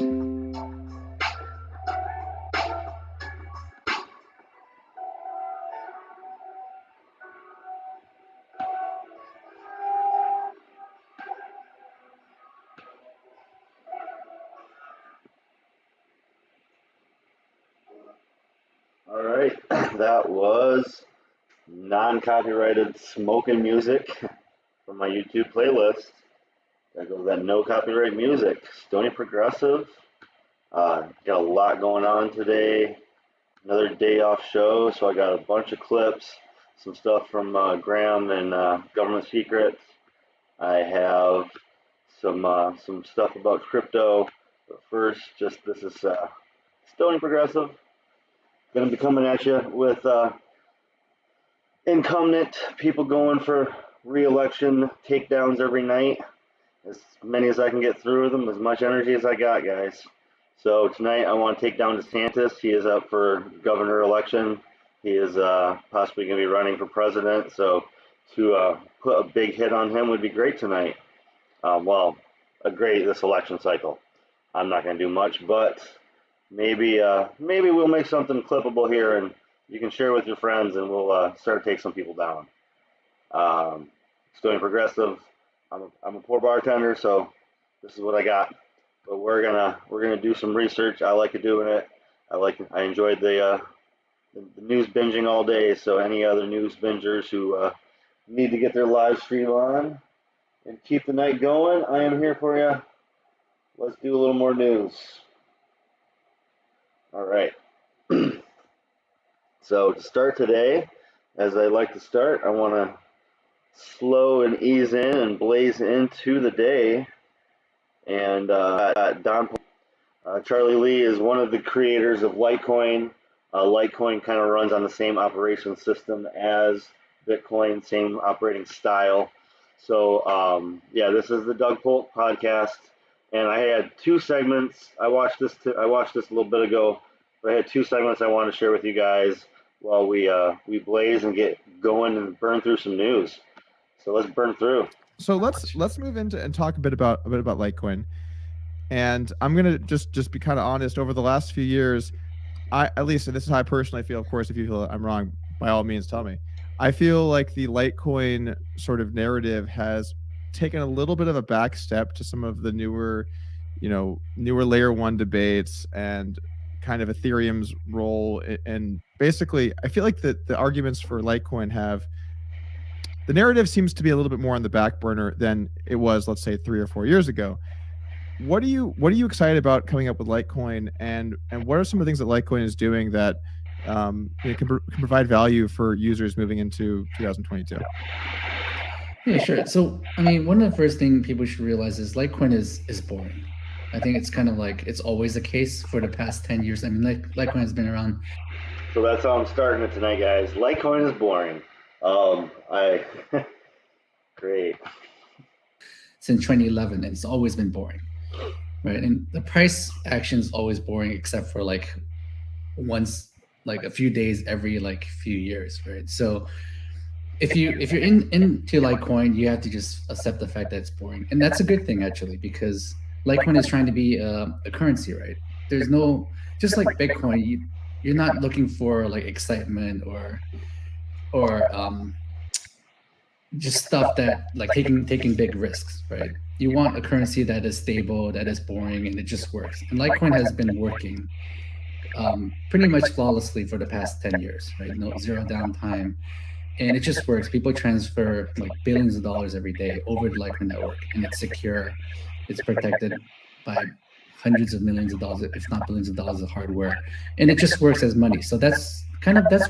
All right, that was non-copyrighted smoking music from my YouTube playlist. That goes that no copyright music. Stoney Progressive. Got a lot going on today. Another day off show, so I got a bunch of clips, some stuff from Graham and Government Secrets. I have some stuff about crypto. But first, this is Stoney Progressive. Going to be coming at you with incumbent people going for re-election takedowns every night. As many as I can get through them, as much energy as I got, guys. So tonight I want to take down DeSantis. He is up for governor election. He is possibly going to be running for president. So to put a big hit on him would be great tonight. This election cycle. I'm not going to do much, but maybe we'll make something clippable here, and you can share with your friends, and we'll start to take some people down. Stoney Progressive. I'm a poor bartender, so this is what I got. But we're gonna do some research. I like doing it. I enjoyed the news binging all day. So any other news bingers who need to get their live stream on and keep the night going, I am here for you. Let's do a little more news. All right. So to start today, as I like to start, I want to slow and ease in and blaze into the day. And Don Polk, Charlie Lee is one of the creators of Litecoin. Litecoin kind of runs on the same operation system as Bitcoin, same operating style. So this is the Doug Polk podcast, and I had two segments. I watched this a little bit ago, but I had two segments I want to share with you guys while we blaze and get going and burn through some news. So let's burn through. So let's move into and talk a bit about Litecoin. And I'm gonna just be kind of honest. Over the last few years, at least, and this is how I personally feel. Of course, if you feel I'm wrong, by all means, tell me. I feel like the Litecoin sort of narrative has taken a little bit of a back step to some of the newer layer one debates and kind of Ethereum's role. And basically, I feel like the arguments for Litecoin the narrative seems to be a little bit more on the back burner than it was, let's say, 3 or 4 years ago. What are you excited about coming up with Litecoin, and what are some of the things that Litecoin is doing that can provide value for users moving into 2022? Yeah, sure. So, I mean, one of the first things people should realize is Litecoin is boring. I think it's kind of like it's always the case for the past 10 years. I mean, Litecoin has been around. So that's how I'm starting it tonight, guys. Litecoin is boring. Great. Since 2011, and it's always been boring, right? And the price action is always boring, except for once, a few days every few years, right? So if you're into Litecoin, you have to just accept the fact that it's boring, and that's a good thing actually, because Litecoin is trying to be a currency, right? There's no, just like Bitcoin, you're not looking for excitement or just stuff that taking big risks, right? You want a currency that is stable, that is boring, and it just works. And Litecoin has been working pretty much flawlessly for the past 10 years, right? No, zero downtime, and it just works. People transfer billions of dollars every day over the Litecoin network, and it's secure. It's protected by hundreds of millions of dollars, if not billions of dollars of hardware, and it just works as money. So that's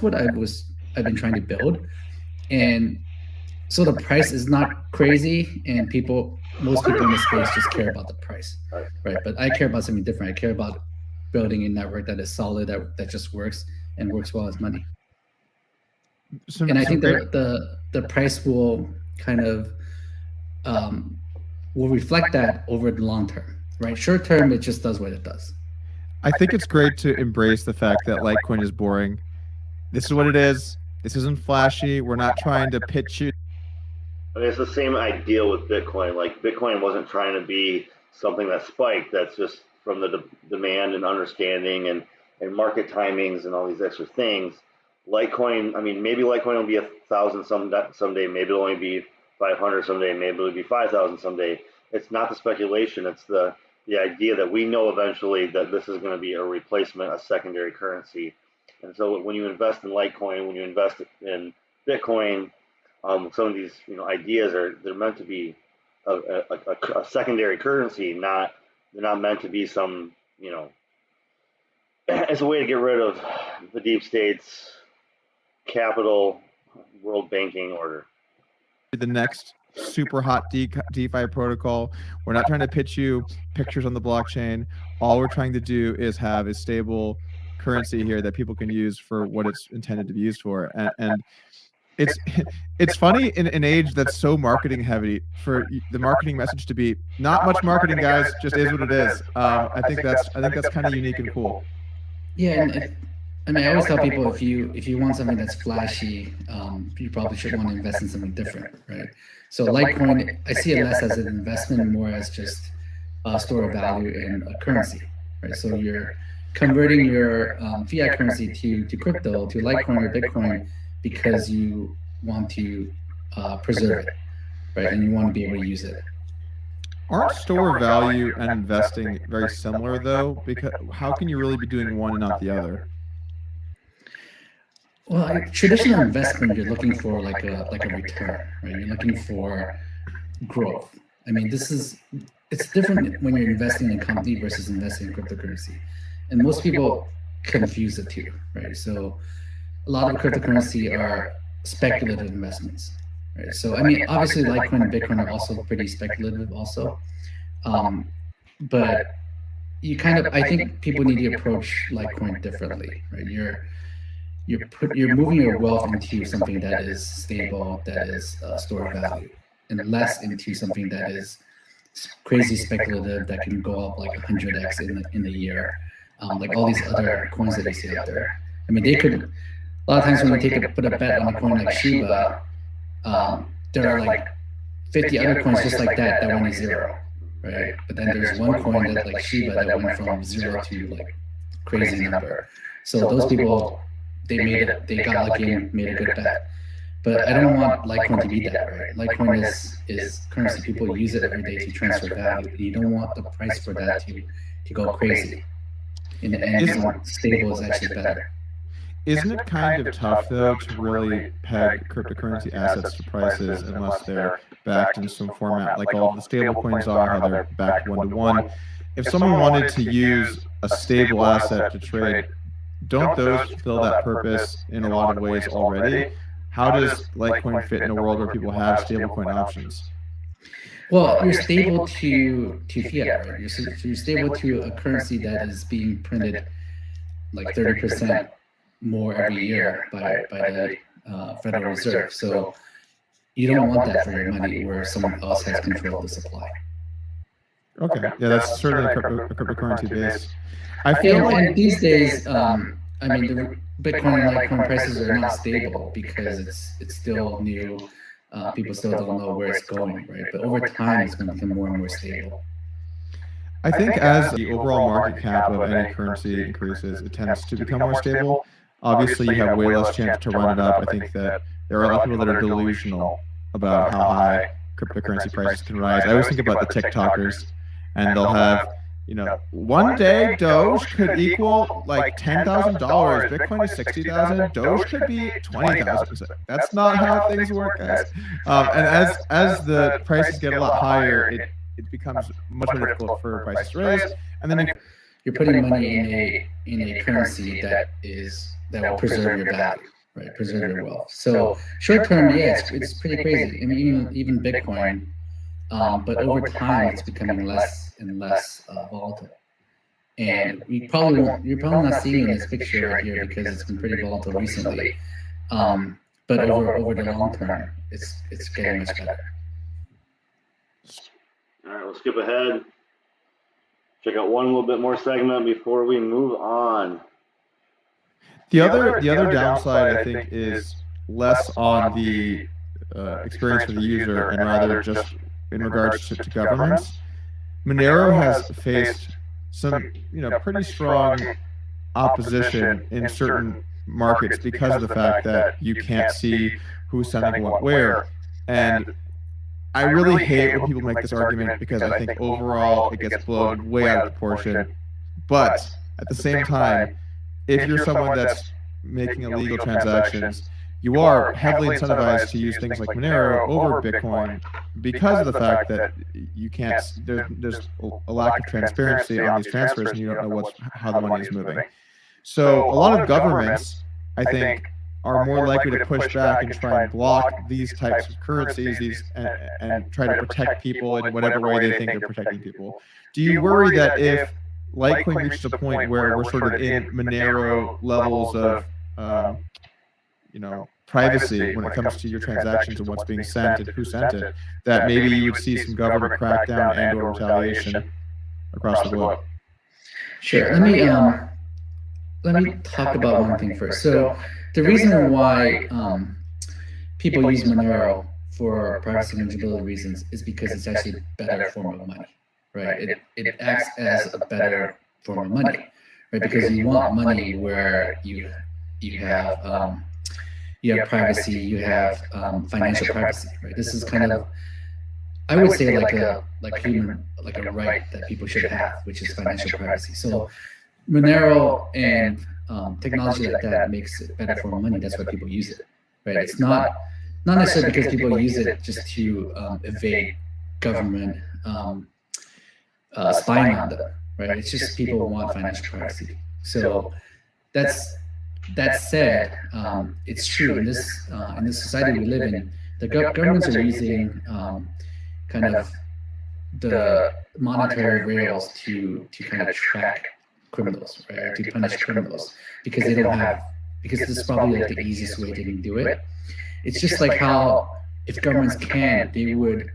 what I've been trying to build. And so the price is not crazy, and most people in the space just care about the price, right? But I care about something different. I care about building a network that is solid, that just works and works well as money. And I think the price will kind of will reflect that over the long term, right? Short term, it just does what it does. I think it's great to embrace the fact that Litecoin is boring. This is what it is. This isn't flashy. We're not trying to pitch you. I mean, it's the same idea with Bitcoin. Bitcoin wasn't trying to be something that spiked. That's just from the demand and understanding and market timings and all these extra things. Litecoin, I mean, maybe Litecoin will be 1,000 someday, maybe it'll only be 500 someday, maybe it'll be 5,000 someday. It's not the speculation, it's the idea that we know eventually that this is going to be a replacement, a secondary currency. And so when you invest in Litecoin, when you invest in Bitcoin, some of these ideas they're meant to be a secondary currency, they're not meant to be some it's a way to get rid of the deep state's capital world banking order. The next super hot DeFi protocol. We're not trying to pitch you pictures on the blockchain. All we're trying to do is have a stable currency here that people can use for what it's intended to be used for. And it's funny in an age that's so marketing heavy for the marketing message to be not much marketing, guys, just is what it is. I think that's kind of unique and cool. Yeah, and I always tell people if you want something that's flashy, you probably should want to invest in something different, right? So Litecoin, I see it less as an investment and more as just a store of value in a currency, right? So you're converting your fiat currency to crypto, to Litecoin or Bitcoin, because you want to preserve it, right? And you want to be able to use it. Aren't store value and investing very similar though? Because how can you really be doing one and not the other? Well, traditional investment, you're looking for like a return, right? You're looking for growth. I mean, it's different when you're investing in a company versus investing in cryptocurrency. And most people confuse the two, right? So a lot of cryptocurrency are speculative investments, right? So, I mean, obviously Litecoin and Bitcoin are also pretty speculative also. But you I think people need to approach Litecoin differently, right? You're moving your wealth into something that is stable, that is store of value, and less into something that is crazy speculative that can go up like 100x in a year, like all these other coins that you see out there. I mean, they could. A lot of times when you put a bet on a coin like Shiba, there are like 50 other coins just like that went to zero, right? But then there's one coin that like Shiba that went from zero to like crazy number. So those people, they got lucky and made a good bet. But I don't want Litecoin to be that, right? Litecoin is currency. People use it every day to transfer value. You don't want the price for that to go crazy. In the end, stable is actually better. Isn't it kind of tough, though, to really peg cryptocurrency assets to prices unless they're backed in some format, like all of the stable coins are, how they're backed one-to-one? If someone wanted to use a stable asset to trade, don't those fulfill that purpose in a lot of ways already? How does Litecoin fit in a world where people have stablecoin options? Well, you're stable to fiat, right? You're stable to a currency that is being printed like 30% more every year by the Federal Reserve. So you don't want that for your money where someone else has control of the supply. Okay, yeah, that's certainly a cryptocurrency base. I feel and these days, I mean, the Bitcoin and Litecoin prices are not stable because it's still new. People still don't know where it's going, right? But over time, it's going to become more and more stable. I think as the overall market cap of any currency increases, it tends to become more stable. Obviously, you have way less chance to run it up. I think that there are a lot of people that are delusional about how high cryptocurrency prices can rise. I always think about the TikTokers, and they'll have, one day Doge could equal like $10,000. Bitcoin is 60,000. Doge could be 20,000. That's not how things work, guys. And as the prices get a lot higher, it becomes much more difficult for prices to raise. And then you're putting money in a currency that will preserve your value, right? Preserve your wealth. So short term, yeah, it's pretty crazy. I mean, even Bitcoin, but over time, it's becoming less and less volatile. And you're probably not seeing this picture right here because it's been pretty volatile recently. But over the long term, it's getting much better. All right, we'll skip ahead. Check out one little bit more segment before we move on. The other downside, I think, is less on the experience for the user and rather just in regards to governments. Monero has faced some, pretty strong opposition in certain markets because of the fact that you can't see who's sending what where. And I really hate when people make this argument because I think overall it gets blown way out of proportion. But at the same time, if you're someone that's making illegal transactions, you are heavily incentivized to use things like Monero over Bitcoin because of the fact that you can't. There's a lack of transparency on these transfers, and you don't know how the money is moving. So a lot of governments, I think, are more likely to push back and try and block these types of currencies, and try to protect people in whatever way they think they're protecting people. Do you worry that if Litecoin reaches a point where we're sort of in Monero levels of, privacy when it comes to your transactions and what's being sent and who sent it, that maybe you would see some government crackdown and/or retaliation across the globe? Sure. Let me talk about one thing first. So the reason why people use Monero for privacy and manageability reasons is because it's actually a better form of money, right? It acts as a better form of money, right? Because you want money where you have privacy, you have financial privacy, right? This is kind of, I would say, like a right that people should have, which is financial privacy. So Monero and technology like that makes it better for money. That's why people use it, right? It's not necessarily because people use it just to evade government spying on them, right? It's just people want financial privacy. So that said, it's true in this society we live in. The governments are using kind of the monetary rails to kind of track criminals, right? To punish criminals because they don't have, because this is probably like the easiest way they can do it. It's just like how if governments can, they would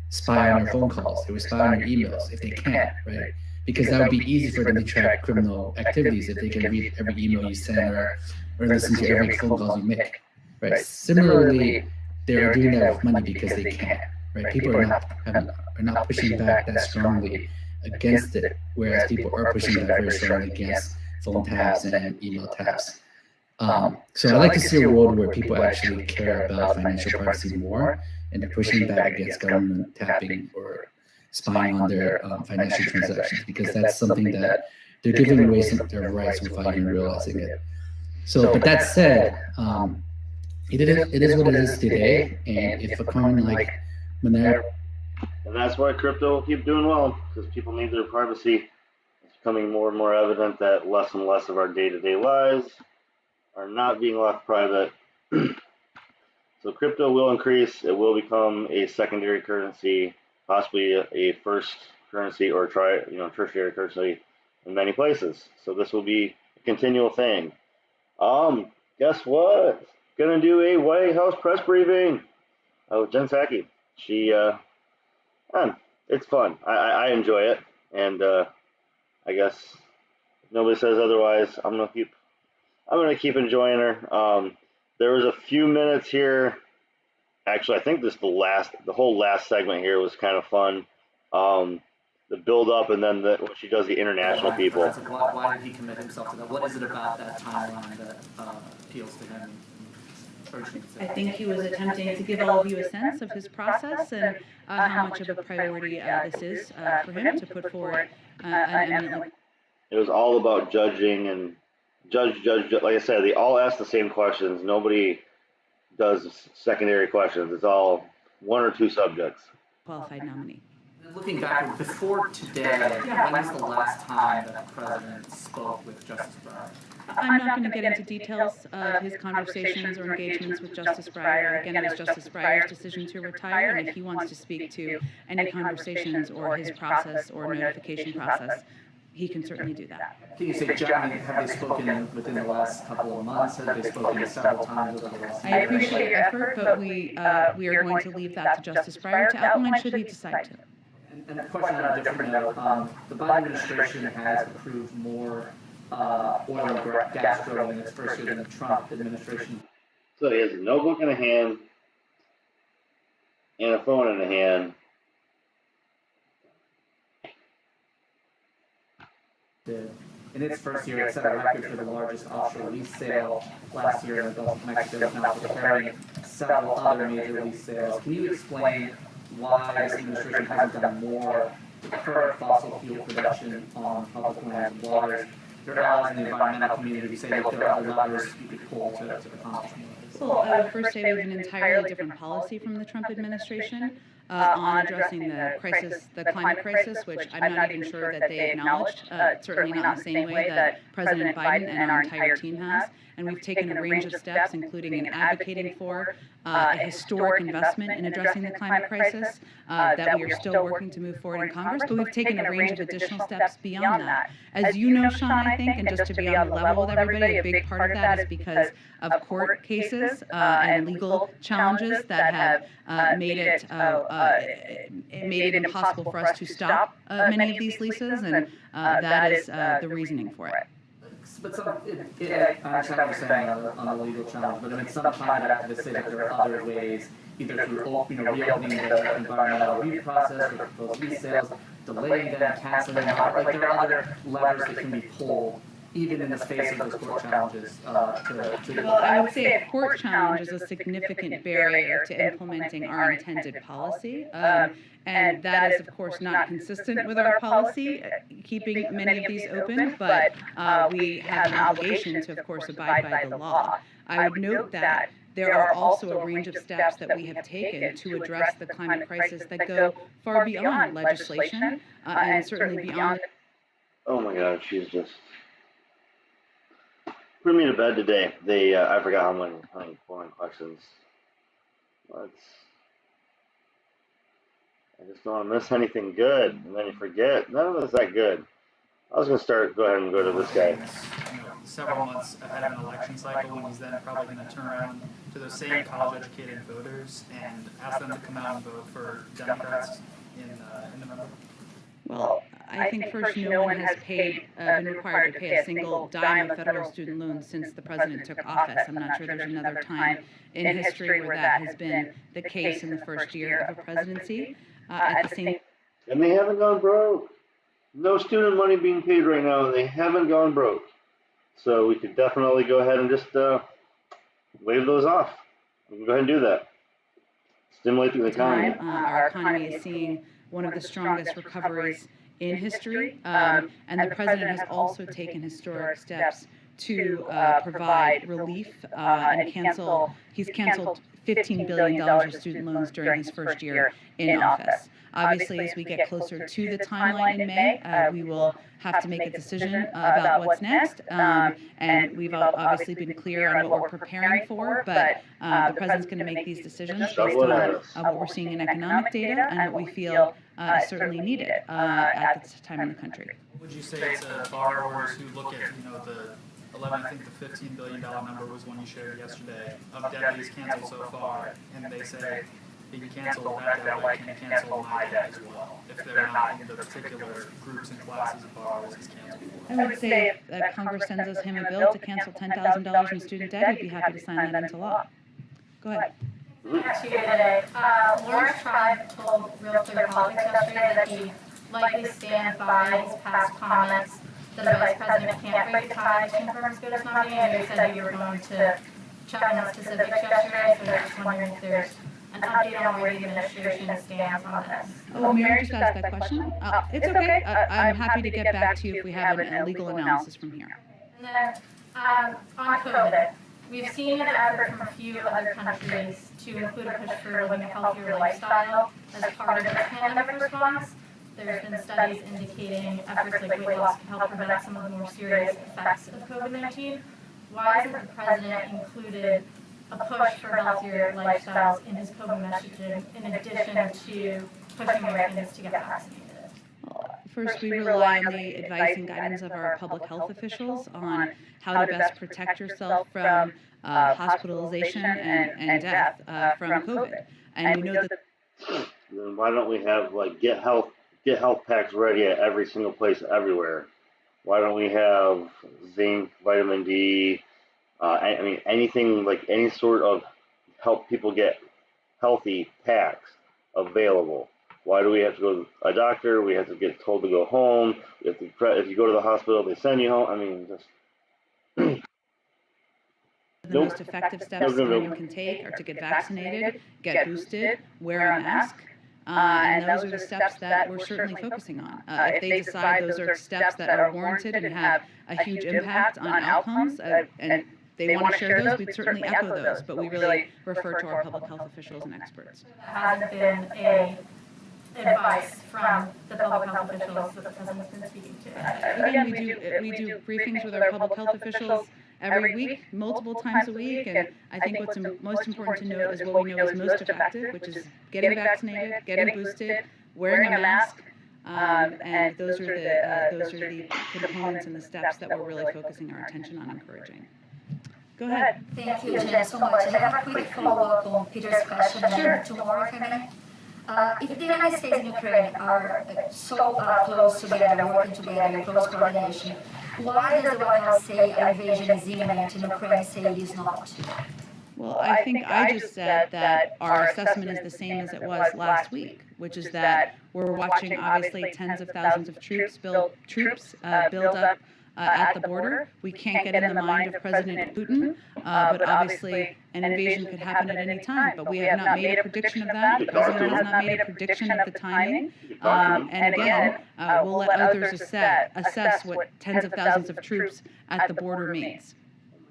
spy on your phone calls, they would spy on your emails if they can, right? Because that would be easy for them to track criminal activities if they can read every email you send or listen to every phone call you make, right? Similarly, they're doing that with money because they can, right? People are not pushing back that strongly against it, whereas people are pushing back very strongly against phone taps and email taps. So I like to see a world where people actually care about financial privacy more, and they're pushing back against government tapping or spying on their financial transactions, because that's something that they're giving away some of their rights without even realizing it. So, but that said, it is what it is today, and if a coin like Monero, and that's why crypto will keep doing well, because people need their privacy. It's becoming more and more evident that less and less of our day-to-day lives are not being left private. So crypto will increase. It will become a secondary currency, possibly a first currency or tertiary currency in many places. So this will be a continual thing. Guess what? Gonna do a White House press briefing. Oh, Jen Psaki. She, it's fun. I enjoy it, and I guess if nobody says otherwise, I'm gonna keep enjoying her. There was a few minutes here. Actually, I think the whole last segment here was kind of fun. The build up, and then when she does the international people. Why did he commit himself to that? What is it about that timeline that appeals to him? I think he was attempting to give all of you a sense of his process and how much of a priority this is for him to put forward an eminently. It was all about judging and judge. Like I said, they all ask the same questions. Nobody does secondary questions. It's all one or two subjects. Qualified nominee. Looking back, before today, when was the last time that the president spoke with Justice Breyer? I'm not going to get into details of his conversations or engagements with Justice Breyer. Again, it was Justice Breyer's decision to retire, and if he wants to speak to any conversations or his process or notification process, he can certainly do that. Can you say, John, have they spoken within the last couple of months? Have they spoken several times over the last year? I appreciate your effort, but we are going to leave that to Justice Breyer to outline should he decide to. And a question on a different note, the Biden administration has approved more oil and gas drilling in its first year than the Trump administration. So he has a notebook in a hand and a phone in a hand. In its first year, it set a record for the largest offshore lease sale last year in the Gulf of Mexico, is now preparing several other major lease sales. Can you explain why this administration hasn't done more to curb fossil fuel production on public lands and waters? Your allies in the environmental community say that there are other levers you could pull to accomplish more of this. Well, I would first say we have an entirely different policy from the Trump administration on addressing the crisis, the climate crisis, which I'm not even sure that they acknowledged, certainly not in the same way that President Biden and our entire team has. And we've taken a range of steps, including in advocating for a historic investment in addressing the climate crisis that we are still working to move forward in Congress, but we've taken a range of additional steps beyond that. As you know, Sean, I think, and just to be on the level with everybody, a big part of that is because of court cases and legal challenges that have made it impossible for us to stop many of these leases, and that is the reasoning for it. But I understand what you're saying on the legal challenge, but I mean, some climate activists say that there are other ways, either through reopening the environmental review process, or proposed lease sales, delaying them, canceling them. Like there are other levers that can be pulled, even in the face of those court challenges. Well, I would say a court challenge is a significant barrier to implementing our intended policy. And that is, of course, not consistent with our policy, keeping many of these open, but we have an obligation to, of course, abide by the law. I would note that there are also a range of steps that we have taken to address the climate crisis that go far beyond legislation and certainly beyond. Oh my God, she's just put me to bed today. They, I forgot how many boring questions. I just don't want to miss anything good, and then you forget. None of it's that good. I was going to go ahead and go to this guy. Several months ahead of an election cycle, when he's then probably going to turn around to those same college-educated voters and ask them to come out and vote for Democrats in November? Well, I think first, no one has been required to pay a single dime of federal student loans since the president took office. I'm not sure there's another time in history where that has been the case in the first year of a presidency. At the same, and they haven't gone broke. No student money being paid right now, and they haven't gone broke. So we could definitely go ahead and just wave those off. We can go ahead and do that. Stimulate the economy. Our economy is seeing one of the strongest recoveries in history, and the president has also taken historic steps to provide relief and he's canceled $15 billion of student loans during his first year in office. Obviously, as we get closer to the timeline in May, we will have to make a decision about what's next, and we've obviously been clear on what we're preparing for, but the president's going to make these decisions based on what we're seeing in economic data and what we feel is certainly needed at this time in the country. Would you say to borrowers who look at, I think the $15 billion number was one you shared yesterday, of debt he's canceled so far, and they say, he can cancel that debt, why can't he cancel my debt as well, if they're not in the particular groups and classes of borrowers he's canceled for? I would say if that Congress sends him a bill to cancel $10,000 in student debt, he'd be happy to sign that into law. Go ahead. Actually, today, Lawrence Tribe told Real Clear Politics yesterday that he likely stands by his past comments that a vice president can't break ties to confirm his SCOTUS nominee. I know you said you were going to check on the specifics yesterday, so I'm just wondering if there's an update on where the administration stands on this. Oh, Mary just asked that question. It's okay. I'm happy to get back to you if we have a legal analysis from here. And then on COVID, we've seen an effort from a few other countries to include a push for living a healthier lifestyle as part of the pandemic response. There's been studies indicating efforts like weight loss can help prevent some of the more serious effects of COVID-19. Why hasn't the president included a push for healthier lifestyles in his COVID messaging, in addition to pushing Americans to get vaccinated? First, we rely on the advice and guidance of our public health officials on how to best protect yourself from hospitalization and death from COVID. And we know that. Then why don't we have get health packs ready at every single place everywhere? Why don't we have zinc, vitamin D, anything any sort of help people get healthy packs available? Why do we have to go to a doctor? We have to get told to go home. If you go to the hospital, they send you home. I mean, just The most effective steps anyone can take are to get vaccinated, get boosted, wear a mask, and those are the steps that we're certainly focusing on. If they decide those are steps that are warranted and have a huge impact on outcomes, and they want to share those, we'd certainly echo those, but we really refer to our public health officials and experts. Hasn't been a advice from the public health officials that the president's been speaking to. Again, we do briefings with our public health officials every week, multiple times a week, and I think what's most important to note is what we know is most effective, which is getting vaccinated, getting boosted, wearing a mask, and those are the components and the steps that we're really focusing our attention on encouraging. Go ahead. Thank you, Jen, so much. I have a quick follow-up on Peter's question and tomorrow, if I may. If the United States and Ukraine are so close together, working together in close coordination, why does the White House say an invasion is imminent and Ukraine say it is not? Well, I think I just said that our assessment is the same as it was last week, which is that we're watching obviously tens of thousands of troops build up at the border. We can't get in the mind of President Putin, but obviously an invasion could happen at any time. But we have not made a prediction of that. The president has not made a prediction of the timing. And again, we'll let others assess what tens of thousands of troops at the border means.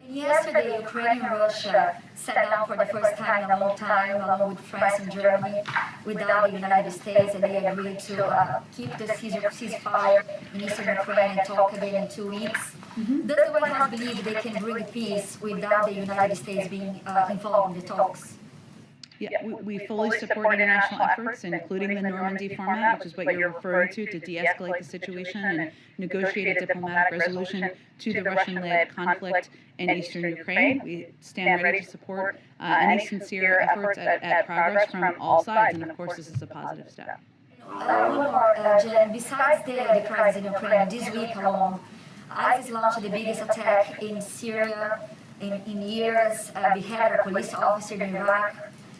Yesterday, Ukraine and Russia sat down for the first time in a long time, along with France and Germany, without the United States, and they agreed to keep the ceasefire in eastern Ukraine and talk again in 2 weeks. Does the White House believe they can bring peace without the United States being involved in the talks? Yeah, we fully support international efforts, including the Normandy format, which is what you're referring to de-escalate the situation and negotiate a diplomatic resolution to the Russian-led conflict in eastern Ukraine. We stand ready to support any sincere efforts at progress from all sides, and of course, this is a positive step. One more, Jen. Besides the crisis in Ukraine, this week alone, ISIS launched the biggest attack in Syria in years, beheaded a police officer in Iraq.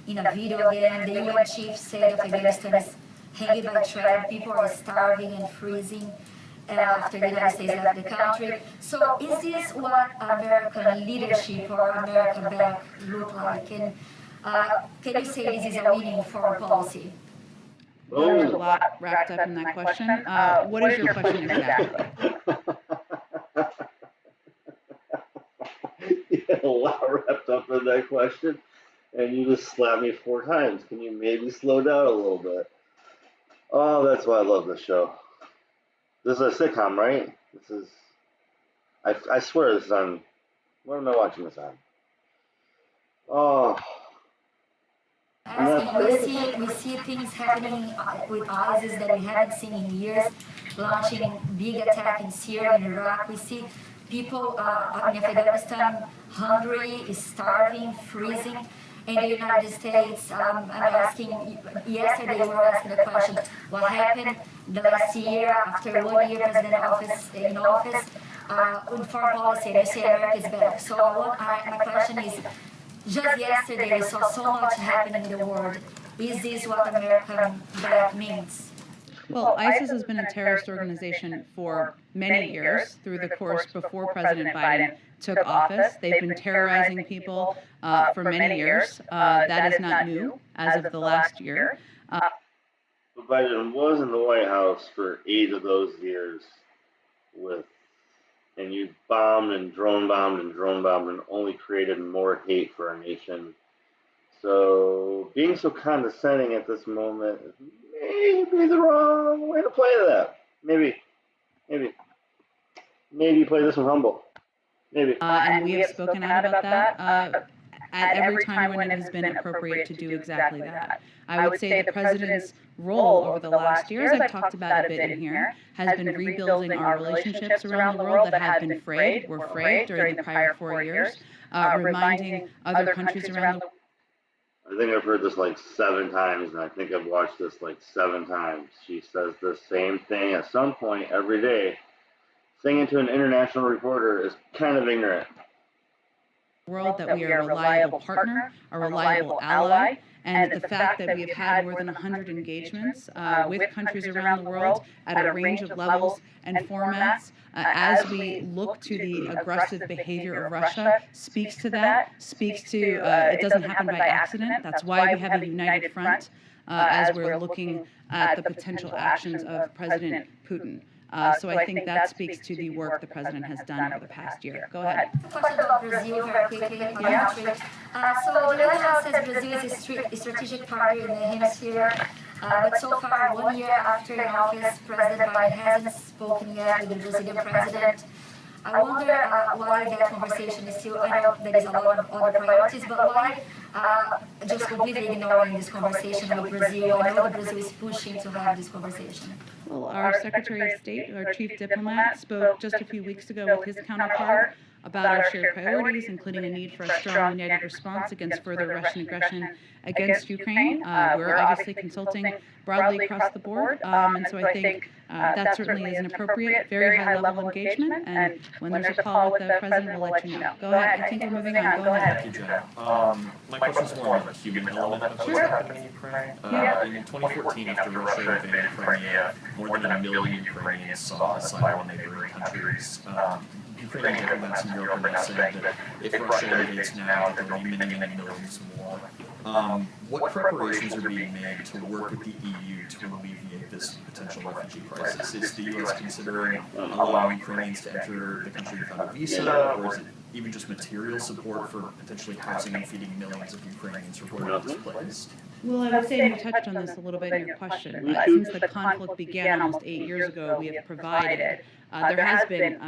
In a video again, the UN chief said of Afghanistan is hanging by a thread. People are starving and freezing after the United States left the country. So is this what American leadership or American back look like? And can you say this is a winning foreign policy? There's a lot wrapped up in that question. What is your question exactly? Yeah, a lot wrapped up in that question. And you just slapped me 4 times. Can you maybe slow down a little bit? Oh, that's why I love this show. This is a sitcom, right? This is, I swear this is on, what am I watching this on? Oh. We see things happening with ISIS that we haven't seen in years, launching big attack in Syria and Iraq. We see people in Afghanistan hungry, starving, freezing. In the United States, I'm asking, yesterday we were asking the question, what happened the last year after 1 year president in office, in foreign policy, they say America is better. So my question is, just yesterday we saw so much happening in the world. Is this what American back means? Well, ISIS has been a terrorist organization for many years through the course before President Biden took office. They've been terrorizing people for many years. That is not new as of the last year. But Biden was in the White House for 8 of those years and you bombed and drone bombed and only created more hate for our nation. So being so condescending at this moment is maybe the wrong way to play that. Maybe play this one humble. Maybe. And we have spoken out about that at every time when it has been appropriate to do exactly that. I would say the president's role over the last years, I've talked about a bit in here, has been rebuilding our relationships around the world that have been frayed, were frayed during the prior 4 years, reminding other countries around the world. I think I've heard this like 7 times, and I think I've watched this like 7 times. She says the same thing at some point every day. Saying it to an international reporter is kind of ignorant. world that we are a reliable partner, a reliable ally, and the fact that we have had more than 100 engagements with countries around the world at a range of levels and formats as we look to the aggressive behavior of Russia speaks to that, speaks to it doesn't happen by accident. That's why we have a united front as we're looking at the potential actions of President Putin. So I think that speaks to the work the president has done over the past year. Go ahead. Question about Brazil very quickly on the country. So the White House says Brazil is a strategic partner in the hemisphere, but so far, 1 year after in office, President Biden hasn't spoken yet with the Brazilian president. I wonder why that conversation is still, I know there is a lot of other priorities, but why just completely ignoring this conversation with Brazil? I know that Brazil is pushing to have this conversation. Well, our Secretary of State, our chief diplomat, spoke just a few weeks ago with his counterpart about our shared priorities, including a need for a strong, united response against further Russian aggression against Ukraine. We're obviously consulting broadly across the board, and so I think that certainly is an appropriate, very high-level engagement, and when there's a call with the president, we'll let you know. Go ahead. I think we're moving on. Go ahead. Thank you, Jen. My question is more on the human element of what's happening in Ukraine. In 2014, after Russia invaded Crimea, more than 1 million Ukrainians sought asylum in neighboring countries. Ukrainian diplomats in Europe have said that if Russia invades now, there will be many, many millions more. What preparations are being made to work with the EU to alleviate this potential refugee crisis? Is the U.S. considering allowing Ukrainians to enter the country without a visa, or is it even just material support for potentially housing and feeding millions of Ukrainians who are displaced? Well, I would say you touched on this a little bit in your question. Since the conflict began almost 8 years ago, we have provided, there has been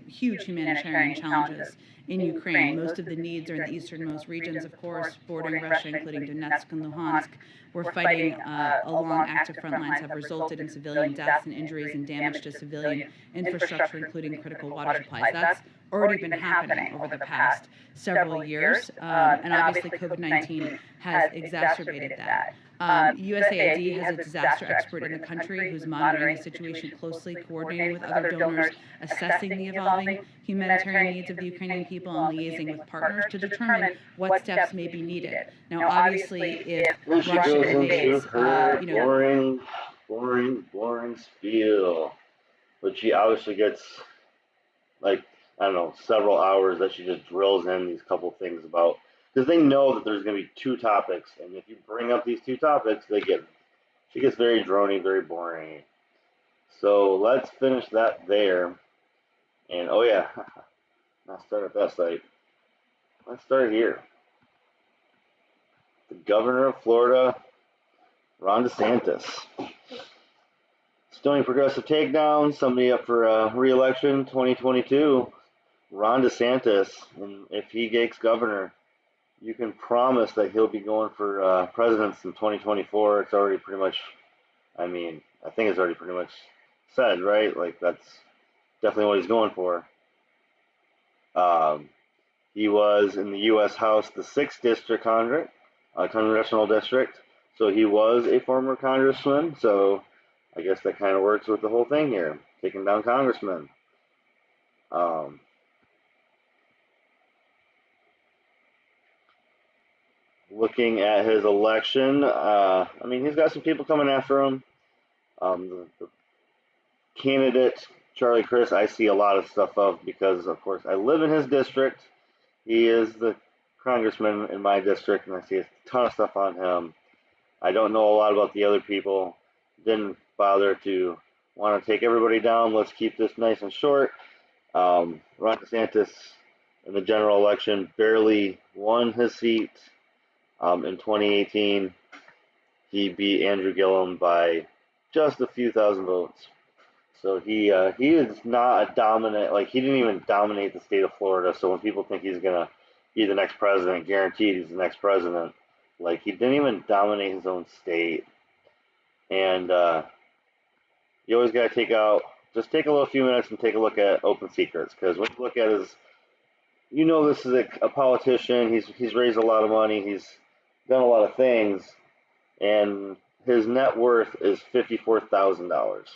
huge humanitarian challenges in Ukraine. Most of the needs are in the easternmost regions, of course, bordering Russia, including Donetsk and Luhansk. We're fighting along active front lines have resulted in civilian deaths and injuries and damage to civilian infrastructure, including critical water supplies. That's already been happening over the past several years, and obviously COVID-19 has exacerbated that. USAID has a disaster expert in the country who's monitoring the situation closely, coordinating with other donors, assessing the evolving humanitarian needs of the Ukrainian people, and liaising with partners to determine what steps may be needed. Now, obviously, if Russia invades, boring spiel. But she obviously gets, like, I don't know, several hours that she just drills in these couple things about, because they know that there's going to be two topics, and if you bring up these two topics, she gets very drony, very boring. So let's finish that there. And oh yeah, not start at that site. Let's start here. The governor of Florida, Ron DeSantis. Stoney Progressive Takedown, somebody up for re-election 2022. Ron DeSantis, and if he gets governor, you can promise that he'll be going for president in 2024. It's already pretty much, I think it's already pretty much said, right? Like, that's definitely what he's going for. He was in the U.S. House, the 6th District Congressional District, so he was a former congressman, so I guess that kind of works with the whole thing here, taking down congressmen. Looking at his election, he's got some people coming after him. The candidate, Charlie Crist, I see a lot of stuff of because, of course, I live in his district. He is the congressman in my district, and I see a ton of stuff on him. I don't know a lot about the other people. Didn't bother to want to take everybody down. Let's keep this nice and short. Ron DeSantis, in the general election, barely won his seat. In 2018, he beat Andrew Gillum by just a few thousand votes. So he is not a dominant, like, he didn't even dominate the state of Florida. So when people think he's going to be the next president, guaranteed he's the next president, like, he didn't even dominate his own state. And you always got to take a few minutes and take a look at open secrets, because when you look at his, this is a politician, he's raised a lot of money, he's done a lot of things, and his net worth is $54,000.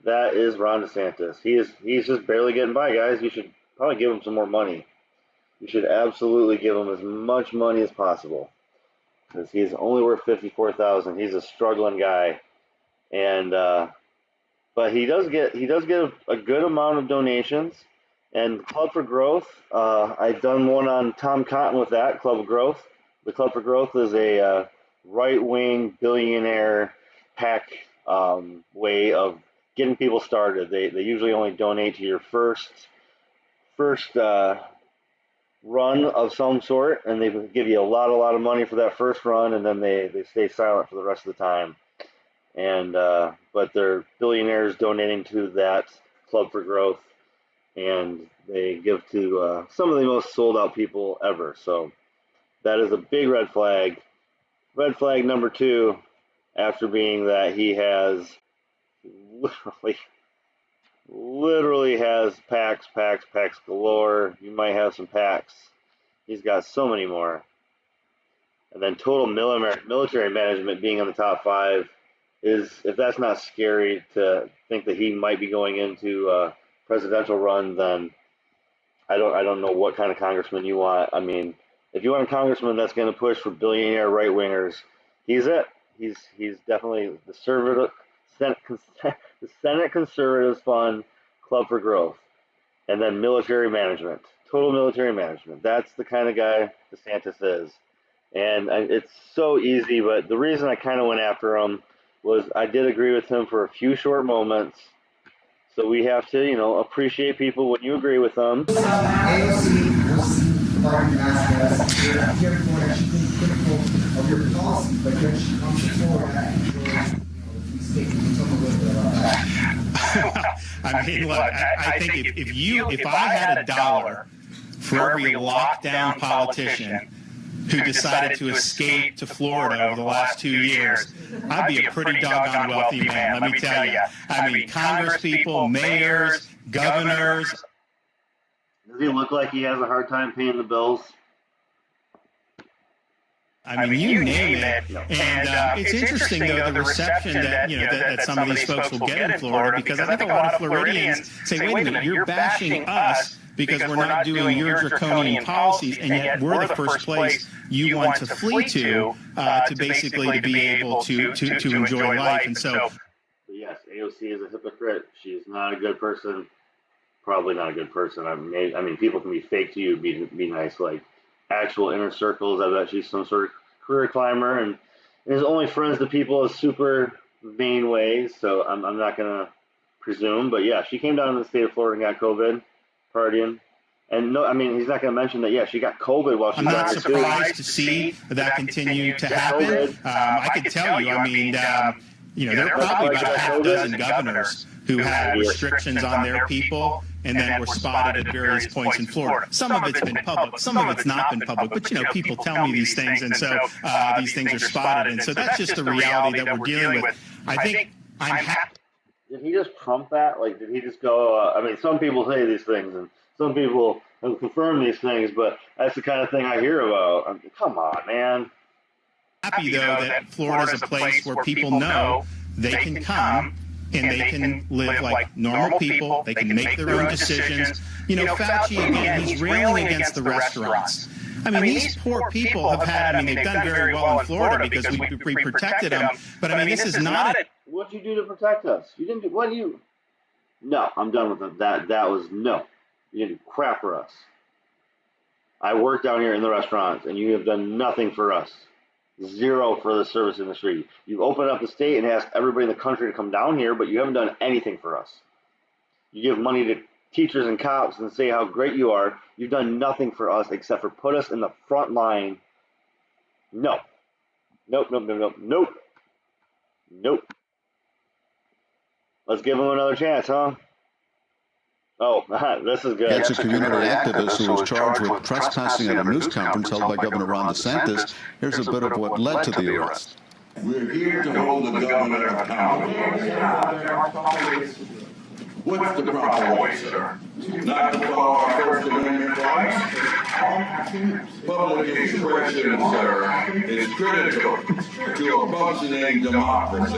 That is Ron DeSantis. He's just barely getting by, guys. You should probably give him some more money. you should absolutely give him as much money as possible, because he's only worth $54,000. He's a struggling guy, and but he does get a good amount of donations. And Club for Growth, I've done one on Tom Cotton with that Club of Growth. The Club for Growth is a right-wing billionaire PAC way of getting people started. They usually only donate to your first run of some sort, and they give you a lot of money for that first run, and then they stay silent for the rest of the time. And but they're billionaires donating to that Club for Growth, and they give to some of the most sold out people ever. So that is a big red flag. Red flag number 2, after being that he has literally has packs galore. You might have some packs. He's got so many more. And then total military management being in the top 5 is, if that's not scary to think that he might be going into a presidential run, then I don't know what kind of congressman you want. I mean, if you want a congressman that's going to push for billionaire right wingers, he's it. He's definitely the Senate Conservatives Fund Club for Growth, and then military management, total military management. That's the kind of guy DeSantis is, and it's so easy. But the reason I kind of went after him was I did agree with him for a few short moments. So we have to, appreciate people when you agree with them. AOC will see party mascots. I'm here for that. She's been critical of your policy, but then she comes forward and enjoys, these statements. Tell me a little bit about that. I mean, look, I think if I had $1 for every lockdown politician who decided to escape to Florida over the last 2 years, I'd be a pretty doggone wealthy man, let me tell you. I mean, Congress people, mayors, governors. Does he look like he has a hard time paying the bills? I mean, you name it. And it's interesting, though, the reception that, that some of these folks will get in Florida, because I think a lot of Floridians say, wait a minute, you're bashing us because we're not doing your draconian policies, and yet we're the first place you want to flee to basically be able to enjoy life. And so, yes, AOC is a hypocrite. She's not a good person. Probably not a good person. I mean, people can be fake to you, be nice, like actual inner circles. I bet she's some sort of career climber and is only friends to people in super vain ways. So I'm not gonna presume, but yeah, she came down to the state of Florida and got COVID, partying. And no, I mean, he's not going to mention that, yeah, she got COVID while she was I'm not surprised to see that continue to happen. I can tell you, I mean, there are probably about a half dozen governors who had restrictions on their people and then were spotted at various points in Florida. Some of it's been public, some of it's not been public, but people tell me these things, and so these things are spotted, and so that's just the reality that we're dealing with. I think I'm happy. Did he just trump that? Like, did he just go, I mean, some people say these things, and some people have confirmed these things, but that's the kind of thing I hear about. I mean, come on, man. Happy, though, that Florida's a place where people know they can come and they can live like normal people. They can make their own decisions. Fauci, again, he's railing against the restaurants. I mean, these poor people have had, they've done very well in Florida because we protected them. But, I mean, this is not a... What'd you do to protect us? You didn't do... What do you... No, I'm done with it. That was... No. You didn't do crap for us. I work down here in the restaurants, and you have done nothing for us. Zero for the service industry. You've opened up the state and asked everybody in the country to come down here, but you haven't done anything for us. You give money to teachers and cops and say how great you are. You've done nothing for us except for put us in the front line. No. Nope. Let's give him another chance, huh? Oh, this is good. Against a community activist who was charged with trespassing at a news conference held by Governor Ron DeSantis. Here's a bit of what led to the arrest. We're here to hold the governor accountable. What's the proper way, sir? Not to follow our First Amendment rights? Public expression, sir, is critical to a functioning democracy.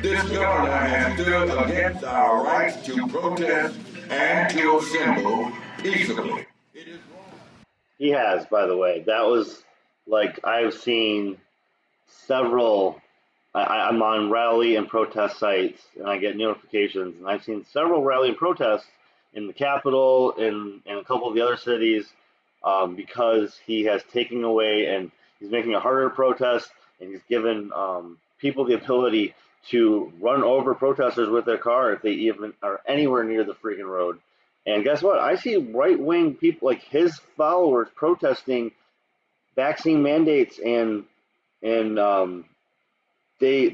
This governor has stood against our rights to protest and to assemble peaceably. He has, by the way. That was like I've seen several. I'm on rally and protest sites, and I get notifications, and I've seen several rally and protests in the capital and a couple of the other cities because he has taken away and he's making it harder to protest, and he's given people the ability to run over protesters with their car if they even are anywhere near the freaking road. And guess what? I see right-wing people, like his followers, protesting vaccine mandates and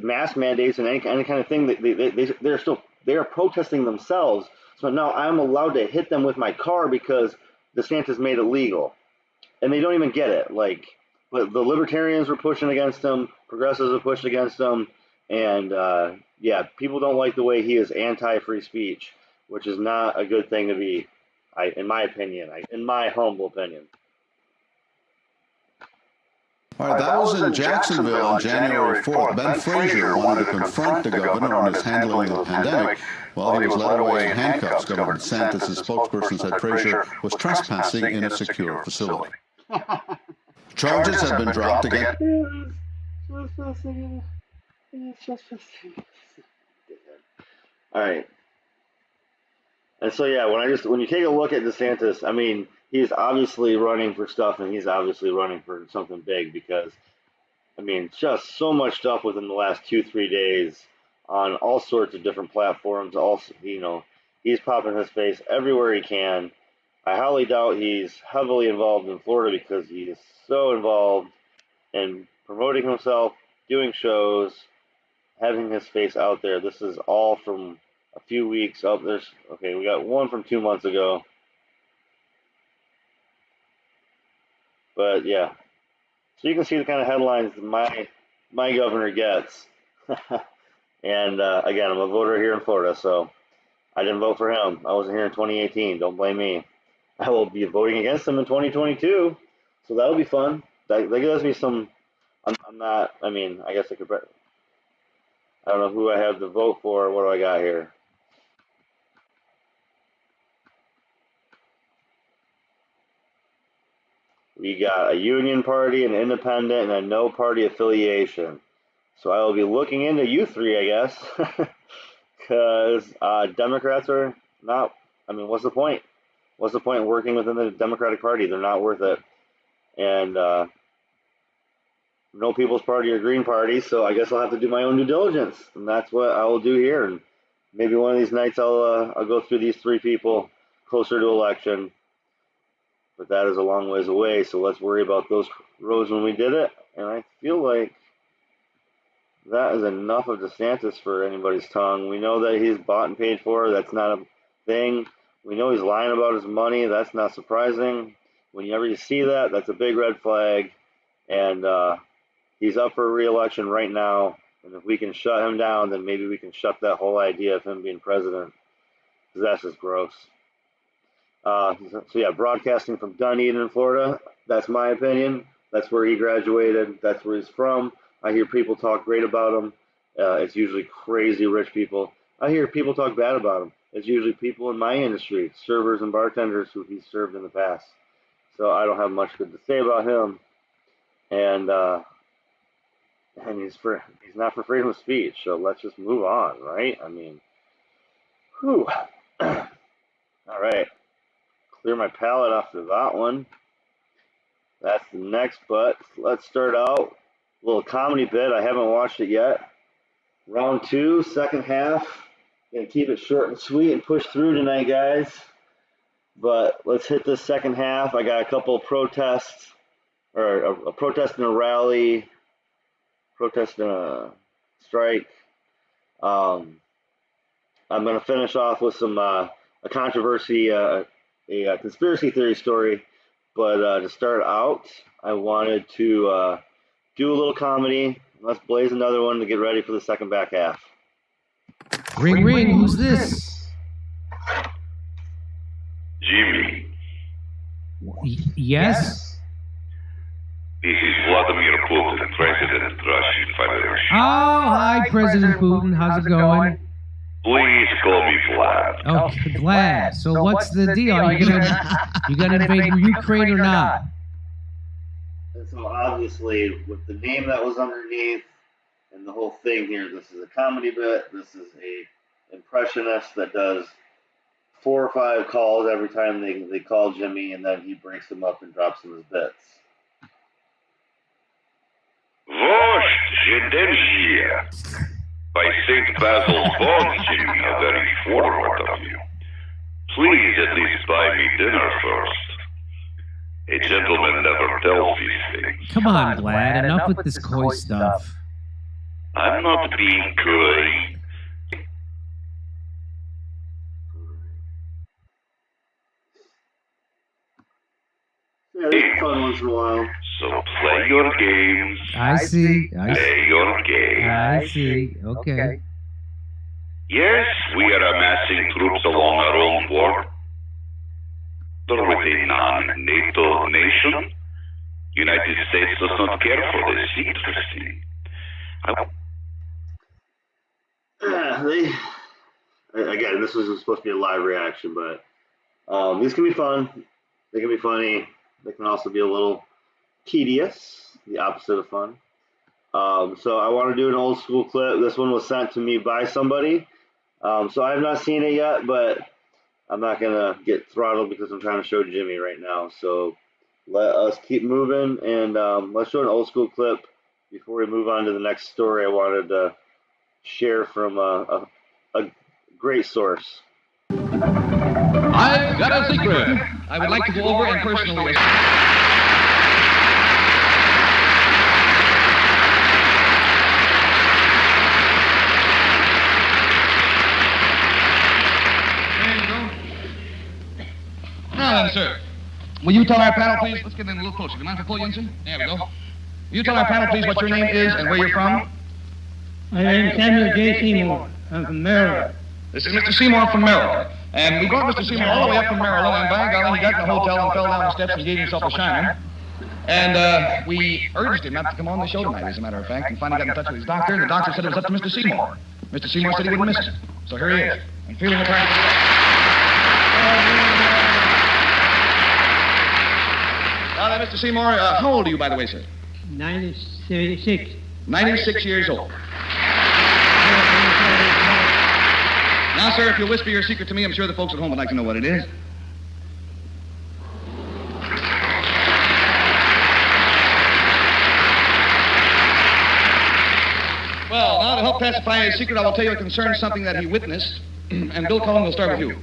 mask mandates and any kind of thing. They are protesting themselves. So now I'm allowed to hit them with my car because DeSantis made it legal, and they don't even get it. But the libertarians were pushing against him, progressives were pushing against him, and people don't like the way he is anti-free speech, which is not a good thing to be, in my opinion, in my humble opinion. All right, that was in Jacksonville on January 4th. Ben Fraser wanted to confront the governor on his handling of the pandemic while he was led away in handcuffs. Governor DeSantis' spokesperson said Fraser was trespassing in a secure facility. Charges have been dropped against... All right. And so, yeah, when you take a look at DeSantis, I mean, he's obviously running for stuff, and he's obviously running for something big because, I mean, just so much stuff within the last 2-3 days on all sorts of different platforms. Also, he's popping his face everywhere he can. I highly doubt he's heavily involved in Florida because he is so involved in promoting himself, doing shows, having his face out there. This is all from a few weeks up. We got one from 2 months ago. But yeah, so you can see the kind of headlines my governor gets. And again, I'm a voter here in Florida, so I didn't vote for him. I wasn't here in 2018. Don't blame me. I will be voting against him in 2022, so that'll be fun. That gives me some. I'm not. I mean, I guess I could. I don't know who I have to vote for. What do I got here? We got a union party, an independent, and a no party affiliation. So I will be looking into you three, I guess, because Democrats are not. I mean, what's the point? What's the point in working within the Democratic Party? They're not worth it. And no People's Party or Green Party, so I guess I'll have to do my own due diligence, and that's what I will do here. And maybe one of these nights I'll go through these three people closer to election. But that is a long ways away, so let's worry about those roads when we did it. And I feel like that is enough of DeSantis for anybody's tongue. We know that he's bought and paid for. That's not a thing. We know he's lying about his money. That's not surprising. Whenever you see that, that's a big red flag. And he's up for re-election right now. And if we can shut him down, then maybe we can shut that whole idea of him being president. Because that's just gross. So yeah, broadcasting from Dunedin, Florida. That's my opinion. That's where he graduated. That's where he's from. I hear people talk great about him. It's usually crazy rich people. I hear people talk bad about him. It's usually people in my industry, servers and bartenders who he's served in the past. So I don't have much good to say about him. And he's not for freedom of speech. So let's just move on, right? I mean, whew. All right. Clear my palate after that one. That's the next, but let's start out. A little comedy bit. I haven't watched it yet. Round 2, second half. Gonna keep it short and sweet and push through tonight, guys. But let's hit this second half. I got a couple of protests, or a protest and a rally, protest and a strike. I'm gonna finish off with some a controversy, a conspiracy theory story. But to start out, I wanted to do a little comedy. Let's blaze another one to get ready for the second back half. Ring, ring, who's this? Jimmy. Yes? This is Vladimir Putin, President of Russian Federation. Oh, hi, President Putin. How's it going? Please call me Vlad. Okay, Vlad. So what's the deal? Are you gonna invade Ukraine or not? obviously with the name that was underneath and the whole thing here, this is a comedy bit. This is a impressionist that does 4 or 5 calls every time they call Jimmy, and then he breaks them up and drops them as bits. Vosht Jedensia. By St. Basil's Bonds, Jimmy, how very forward of you. Please at least buy me dinner first. A gentleman never tells these things. Come on, Vlad, enough with this coy stuff. I'm not being coy. Yeah, it's fun once in a while. So play your games. I see. Play your games. I see. Okay. Yes, we are amassing troops along our own border with a non-NATO nation. United States does not care for this. Interesting. Again, this was supposed to be a live reaction, but these can be fun. They can be funny. They can also be a little tedious, the opposite of fun. So I want to do an old school clip. This one was sent to me by somebody. So I have not seen it yet, but I'm not going to get throttled because I'm trying to show Jimmy right now. So let us keep moving, and let's show an old school clip before we move on to the next story I wanted to share from a great source. I've got a secret I would like to go over and personally. Now then, sir, will you tell our panel, please? Let's get in a little closer. Do you mind if I pull you in, sir? There we go. Will you tell our panel, please, what your name is and where you're from? My name is Samuel J. Seymour. I'm from Maryland. This is Mr. Seymour from Maryland. And we brought Mr. Seymour all the way up from Maryland, and by golly, he got in the hotel and fell down the steps and gave himself a shiner. And we urged him not to come on the show tonight, as a matter of fact, and finally got in touch with his doctor, and the doctor said it was up to Mr. Seymour. Mr. Seymour said he wouldn't miss it. So here he is. I'm feeling apparently. Now then, Mr. Seymour, how old are you, by the way, sir? 96. 96 years old. Now, sir, if you'll whisper your secret to me, I'm sure the folks at home would like to know what it is. Well, now to help pacify his secret, I will tell you it concerns something that he witnessed. And Bill Cullen will start with you.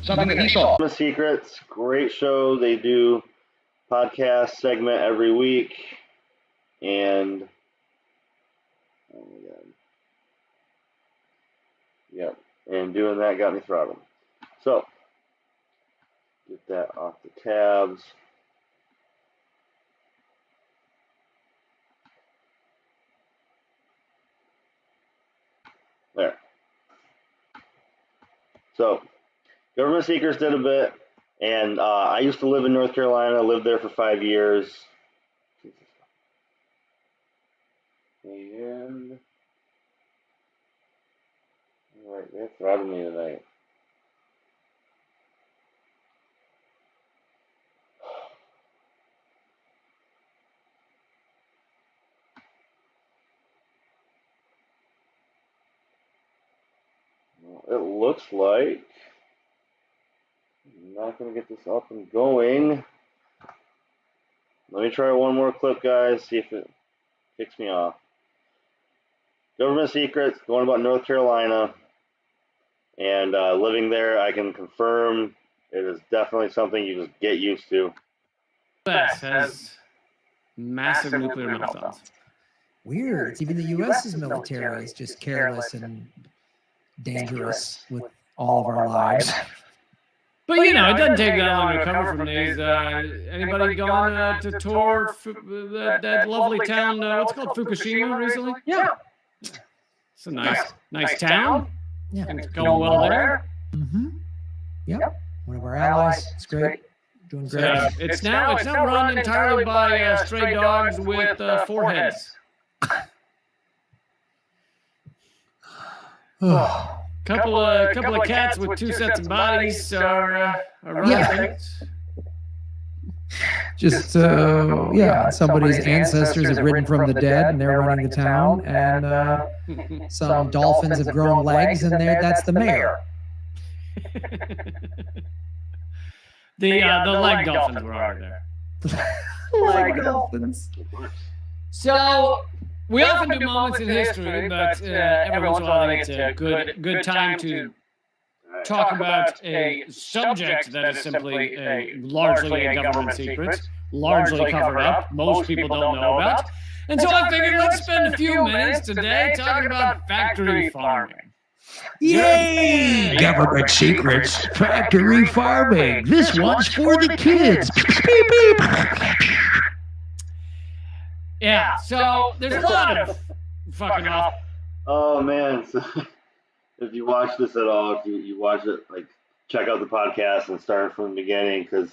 Something that he saw. Secrets, great show. They do podcast segment every week. And oh my God. Yep, and doing that got me throttled. So, get that off the tabs. There. So, Government Secrets did a bit, and I used to live in North Carolina. I lived there for 5 years. And all right, they're throttling me tonight. Well, it looks like I'm not going to get this up and going. Let me try one more clip, guys, see if it kicks me off. Government Secrets, going about North Carolina. And living there, I can confirm it is definitely something you just get used to. U.S. has massive nuclear meltdowns. Weird. Even the U.S.'s military is just careless and dangerous with all of our lives. But, you know, it doesn't take that long to recover from these. Anybody gone to tour that lovely town, what's it called, Fukushima recently? Yeah. It's a nice town. Yeah. It's going well there. Mm-hmm. Yep. One of our allies. It's great. Doing great. It's now run entirely by stray dogs with foreheads. Couple of cats with 2 sets of bodies are running. Yeah. Just somebody's ancestors have risen from the dead, and they're running the town, and some dolphins have grown legs, and that's the mayor. The leg dolphins were already there. Leg dolphins. So we often do moments in history, but every once in a while it's a good time to talk about a subject that is simply largely a government secret, largely covered up, most people don't know about. And so I figured let's spend a few minutes today talking about factory farming. Yay! Government secrets, factory farming. This one's for the kids. Beep, beep. Yeah, so there's a lot of fucking off. Oh man, so, if you watch this at all, if you watch it, like check out the podcast and start from the beginning, because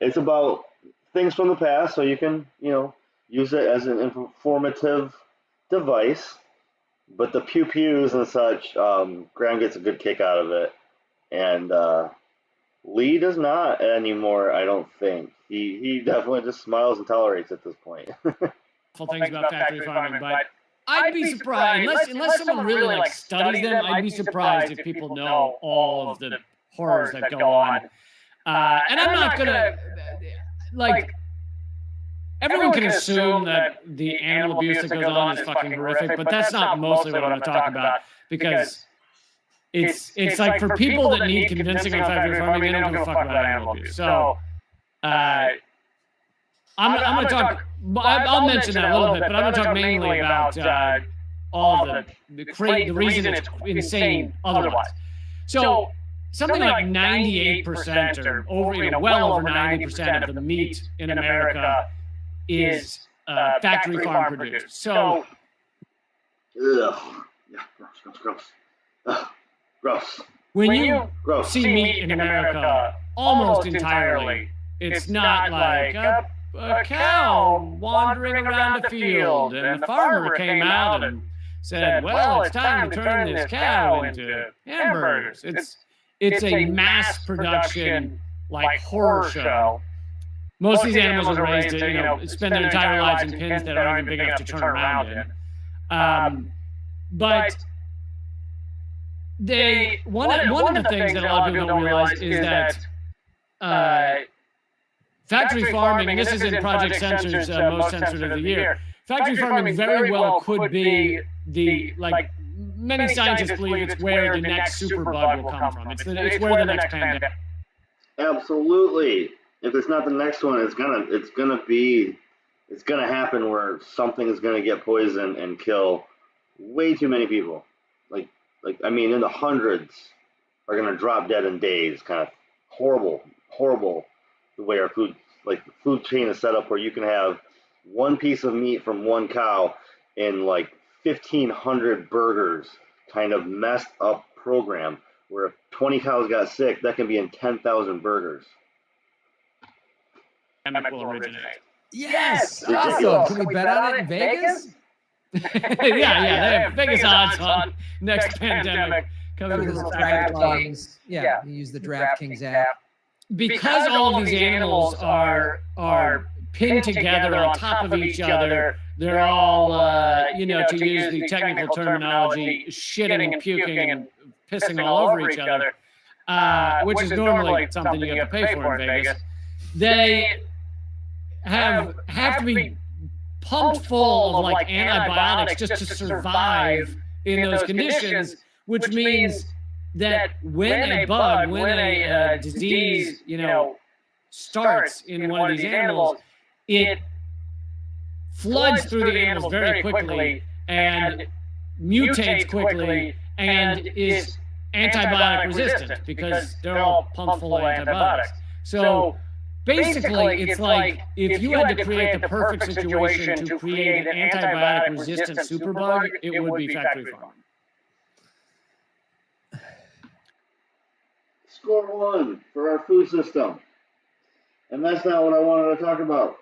it's about things from the past, so you can use it as an informative device. But the pew-pews and such, Graham gets a good kick out of it. And Lee does not anymore, I don't think. He definitely just smiles and tolerates at this point. Things about factory farming, but I'd be surprised, unless someone really studies them, I'd be surprised if people know all of the horrors that go on. And I'm not gonna, everyone can assume that the animal abuse that goes on is fucking horrific, but that's not mostly what I'm going to talk about, because it's like for people that need convincing on factory farming, they don't give a fuck about animal abuse. So I'm going to talk, I'll mention that a little bit, but I'm going to talk mainly about all the reason it's insane otherwise. So something like 98% or over, well over 90% of the meat in America is factory farm produced. So, gross. When you see meat in America, almost entirely, it's not like a cow wandering around a field and the farmer came out and said, well, it's time to turn this cow into hamburgers. It's a mass production, like horror show. Most of these animals are raised to, spend their entire lives in pens that aren't even big enough to turn around in. But one of the things that a lot of people don't realize is that factory farming, and this is in Project Censor's most censored of the year, factory farming very well could be many scientists believe it's where the next superbug will come from. It's where the next pandemic. Absolutely. If it's not the next one, it's gonna happen where something is gonna get poisoned and kill way too many people. In the hundreds are gonna drop dead in days. Kind of horrible the way our food chain is set up, where you can have one piece of meat from one cow in 1,500 burgers. Kind of messed up program where if 20 cows got sick, that can be in 10,000 burgers. Will originate. Yes! Awesome! Can we bet on it in Vegas? Yeah. Vegas odds on next pandemic coming to DraftKings. Yeah, you use the DraftKings app. Because all of these animals are pinned together on top of each other, they're all, to use the technical terminology, shitting and puking and pissing all over each other, which is normally something you have to pay for in Vegas. They have to be pumped full of antibiotics just to survive in those conditions, which means that when a disease, starts in one of these animals, it floods through the animals very quickly and mutates quickly and is antibiotic resistant because they're all pumped full of antibiotics. So basically, it's like if you had to create the perfect situation to create an antibiotic-resistant superbug, it would be factory farming. Score one for our food system. And that's not what I wanted to talk about.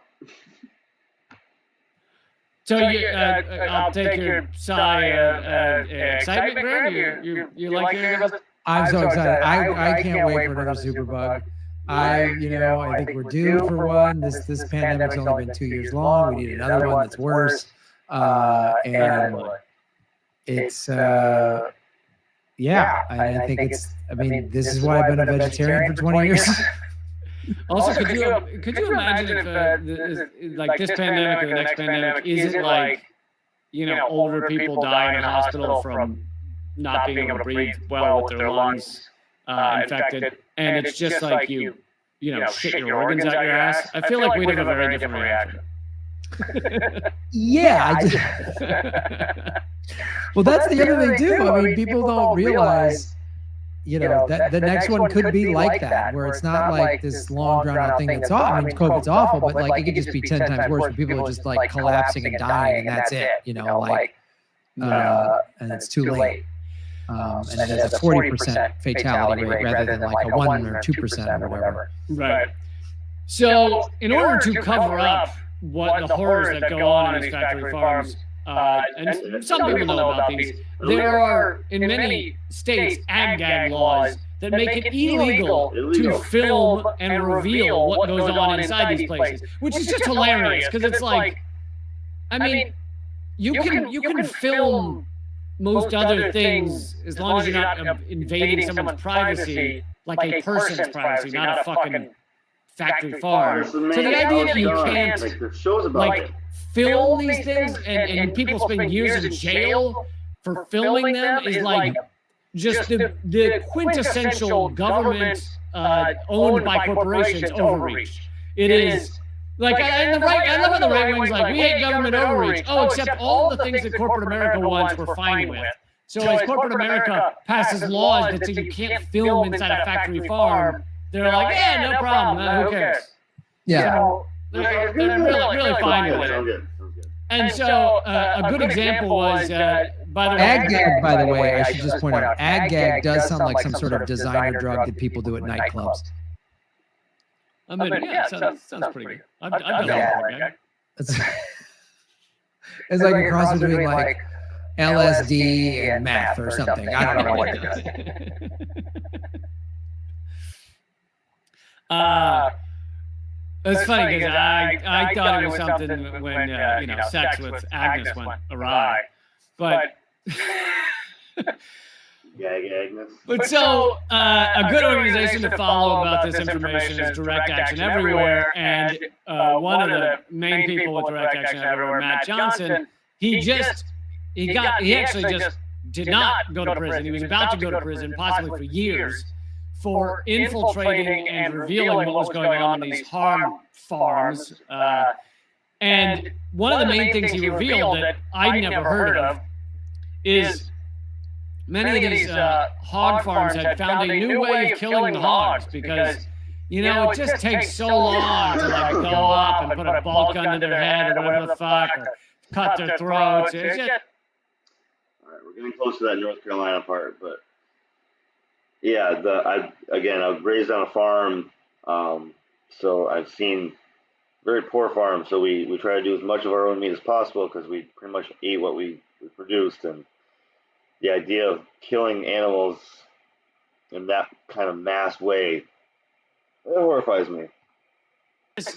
So I'll take your sigh of excitement, Graham. You like hearing about this? I'm so excited. I can't wait for another superbug. I think we're due for one. This pandemic's only been 2 years long. We need another one that's worse. And it's I think it's. I mean, this is why I've been a vegetarian for 20 years. Also, could you imagine if like this pandemic or the next pandemic isn't like, older people die in a hospital from not being able to breathe well with their lungs infected, and it's just like you shit your organs out your ass? I feel like we'd have a very different reaction. Well, that's the other thing too. I mean, people don't realize, that the next one could be like that, where it's not like this long drawn out thing that's awful. I mean, COVID's awful, but like it could just be 10 times worse, where people are just like collapsing and dying, and that's it. And it's too late. And it is a 40% fatality rate rather than like a 1 or 2% or whatever. Right. So, in order to cover up what the horrors that go on in these factory farms, and some people know about these, there are in many states ag-gag laws that make it illegal to film and reveal what goes on inside these places, which is just hilarious because it's like, I mean, you can film most other things as long as you're not invading someone's privacy, like a person's privacy, not a fucking factory farm. So the idea that you can't like film these things and people spend years in jail for filming them is like just the quintessential government owned by corporations overreach. It is like, I love how the right wing's like, we hate government overreach. Oh, except all the things that corporate America wants, we're fine with. So as corporate America passes laws that say you can't film inside a factory farm, they're like, yeah, no problem. Who cares? Yeah. So they're really fine with it. And so a good example was, by the way, ag-gag, by the way, I should just point out, ag-gag does sound like some sort of designer drug that people do at nightclubs. I mean, yeah, sounds pretty good. I've done ag-gag. It's like a cross between like LSD and meth or something. I don't know what it does. It's funny because I thought it was something when sex with Agnes went awry, but Agnes. But so a good organization to follow about this information is Direct Action Everywhere, and one of the main people with Direct Action Everywhere, Matt Johnson, he actually just did not go to prison. He was about to go to prison, possibly for years, for infiltrating and revealing what was going on in these hog farms. And one of the main things he revealed that I never heard of is many of these hog farms had found a new way of killing the hogs because, it just takes so long to like go up and put a bolt gun to their head or whatever the fuck, or cut their throats. It's just... All right, we're getting close to that North Carolina part, but yeah, I was raised on a farm, so I've seen very poor farms. So we try to do as much of our own meat as possible because we pretty much ate what we produced, and the idea of killing animals in that kind of mass way, it horrifies me.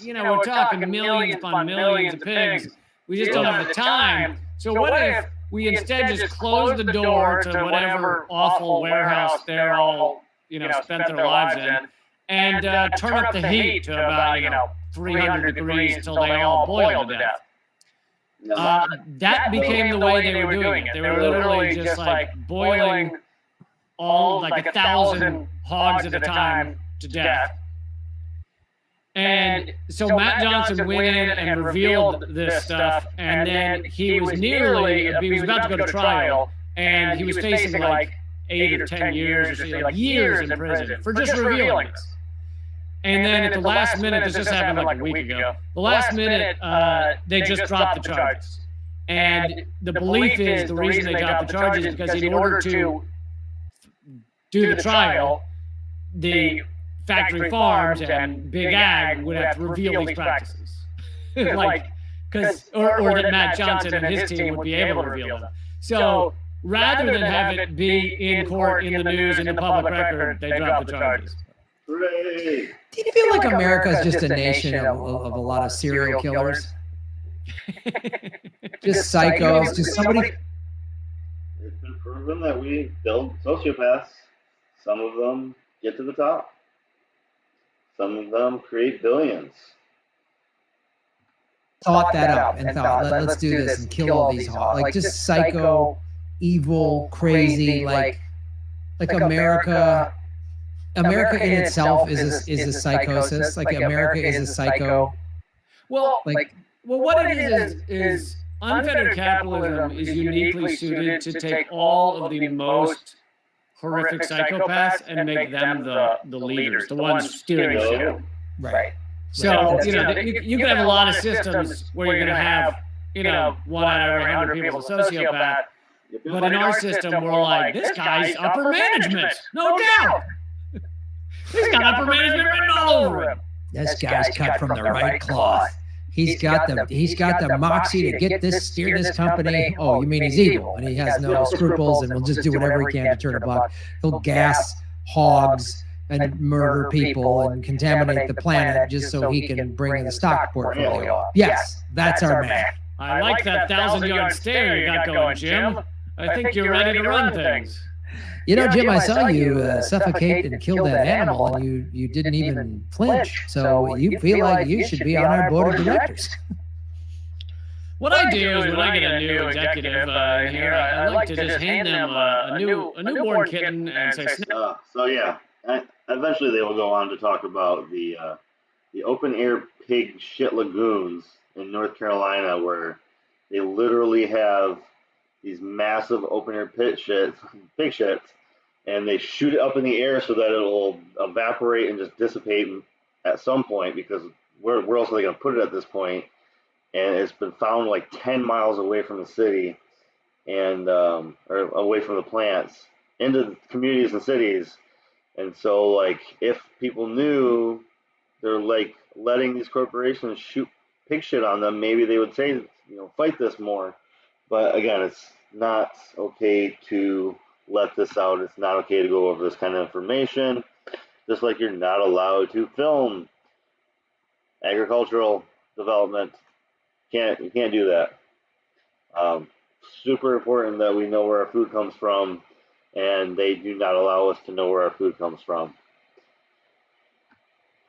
We're talking millions upon millions of pigs. We just don't have the time. So what if we instead just close the door to whatever awful warehouse they're all, spent their lives in, and turn up the heat to about, 300 degrees until they all boil to death. That became the way they were doing it. They were literally just like boiling all like 1,000 hogs at a time to death. And so Matt Johnson went in and revealed this stuff, and then he was about to go to trial, and he was facing like 8 or 10 years or so, like years in prison for just revealing this. And then at the last minute, this just happened like a week ago, the last minute, they just dropped the charges. And the belief is the reason they dropped the charges is because in order to do the trial, the factory farms and big ag would have to reveal these practices. or that Matt Johnson and his team would be able to reveal them. So rather than have it be in court, in the news, in the public record, they dropped the charges. Hooray! Do you feel like America is just a nation of a lot of serial killers? Just psychos, just somebody. It's been proven that we build sociopaths. Some of them get to the top. Some of them create billions. Thought that up and thought, let's do this and kill all these like just psycho, evil, crazy, like America. America in itself is a psychosis. Like America is a psycho. Well, what it is unfettered capitalism is uniquely suited to take all of the most horrific psychopaths and make them the leaders, the ones steering the ship. Right. So, you can have a lot of systems where you're going to have, 1 out of every 100 people is a sociopath. But in our system, we're like, this guy's upper management. No doubt. He's got upper management written all over him. This guy's cut from the right cloth. He's got the moxie to steer this company. Oh, you mean he's evil and he has no scruples and will just do whatever he can to turn a buck. He'll gas hogs and murder people and contaminate the planet just so he can bring in the stock portfolio up. Yes, that's our man. I like that 1,000-yard stare you got going, Jim. I think you're ready to run things. Jim, I saw you suffocate and kill that animal, and you didn't even flinch. So you feel like you should be on our board of directors. What I do is when I get a new executive in here, I like to just hand them a newborn kitten and say, eventually they will go on to talk about the open air pig shit lagoons in North Carolina, where they literally have these massive open air pig shits, and they shoot it up in the air so that it'll evaporate and just dissipate at some point, because where else are they going to put it at this point? And it's been found like 10 miles away from the city and or away from the plants into communities and cities. And so, like, if people knew they're like letting these corporations shoot pig shit on them, maybe they would say, fight this more. But again, it's not okay to let this out. It's not okay to go over this kind of information. Just like you're not allowed to film agricultural development. You can't do that. Super important that we know where our food comes from, and they do not allow us to know where our food comes from.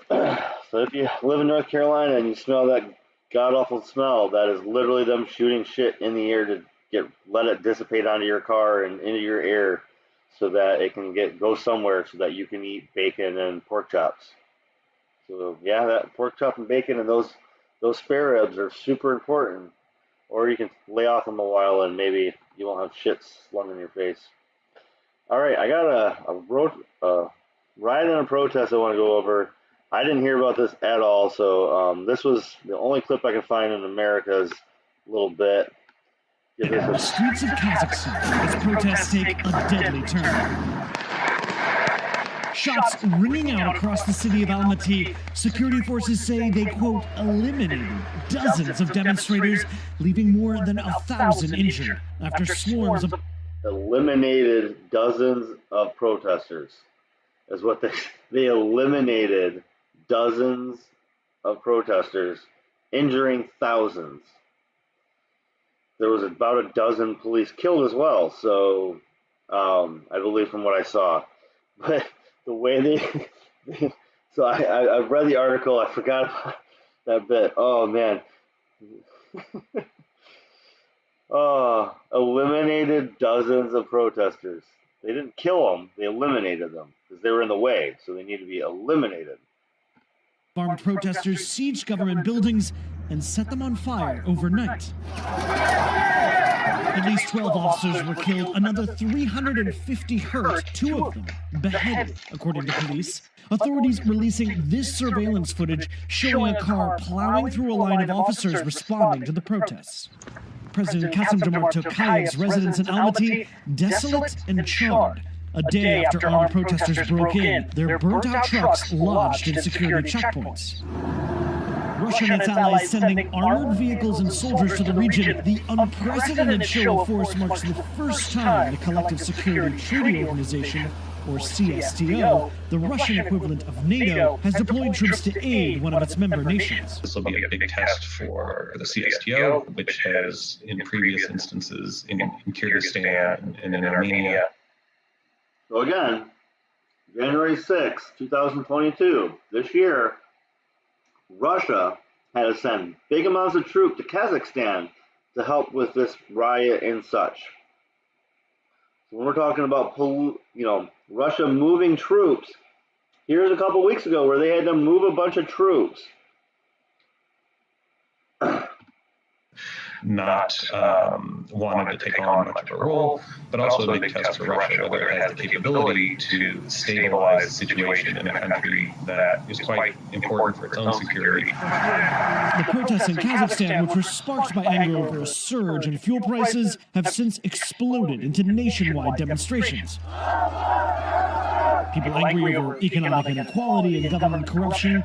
So if you live in North Carolina and you smell that god-awful smell, that is literally them shooting shit in the air to let it dissipate onto your car and into your air so that it can go somewhere so that you can eat bacon and pork chops. So yeah, that pork chop and bacon and those spare ribs are super important. Or you can lay off them a while and maybe you won't have shit slung in your face. All right, I got a riot and a protest I want to go over. I didn't hear about this at all, so this was the only clip I could find in America's little bit. The streets of Kazakhstan as protests take a deadly turn. Shots ringing out across the city of Almaty. Security forces say they, quote, eliminated dozens of demonstrators, leaving more than 1,000 injured after swarms of... Eliminated dozens of protesters is what they eliminated dozens of protesters, injuring thousands. There was about a dozen police killed as well, so I believe from what I saw. But the way they so I read the article, I forgot about that bit. Oh man. Eliminated dozens of protesters. They didn't kill them, they eliminated them because they were in the way, so they need to be eliminated. Armed protesters sieged government buildings and set them on fire overnight. At least 12 officers were killed, another 350 hurt, 2 of them beheaded, according to police. Authorities releasing this surveillance footage showing a car plowing through a line of officers responding to the protests. President Kassym-Jomart Tokayev's residence in Almaty desolate and charred. A day after armed protesters broke in, their burnt-out trucks lodged in security checkpoints. Russia and its allies sending armored vehicles and soldiers to the region. The unprecedented show of force marks the first time the Collective Security Treaty Organization or CSTO, the Russian equivalent of NATO, has deployed troops to aid one of its member nations. This will be a big test for the CSTO, which has, in previous instances, in Kyrgyzstan and in Armenia. So again, January 6, 2022, this year, Russia had to send big amounts of troops to Kazakhstan to help with this riot and such. So when we're talking about, Russia moving troops, here's a couple weeks ago where they had to move a bunch of troops. Not wanting to take on much of a role, but also a big test for Russia, whether it has the capability to stabilize the situation in a country that is quite important for its own security. The protests in Kazakhstan, which were sparked by anger over a surge in fuel prices, have since exploded into nationwide demonstrations. People angry over economic inequality and government corruption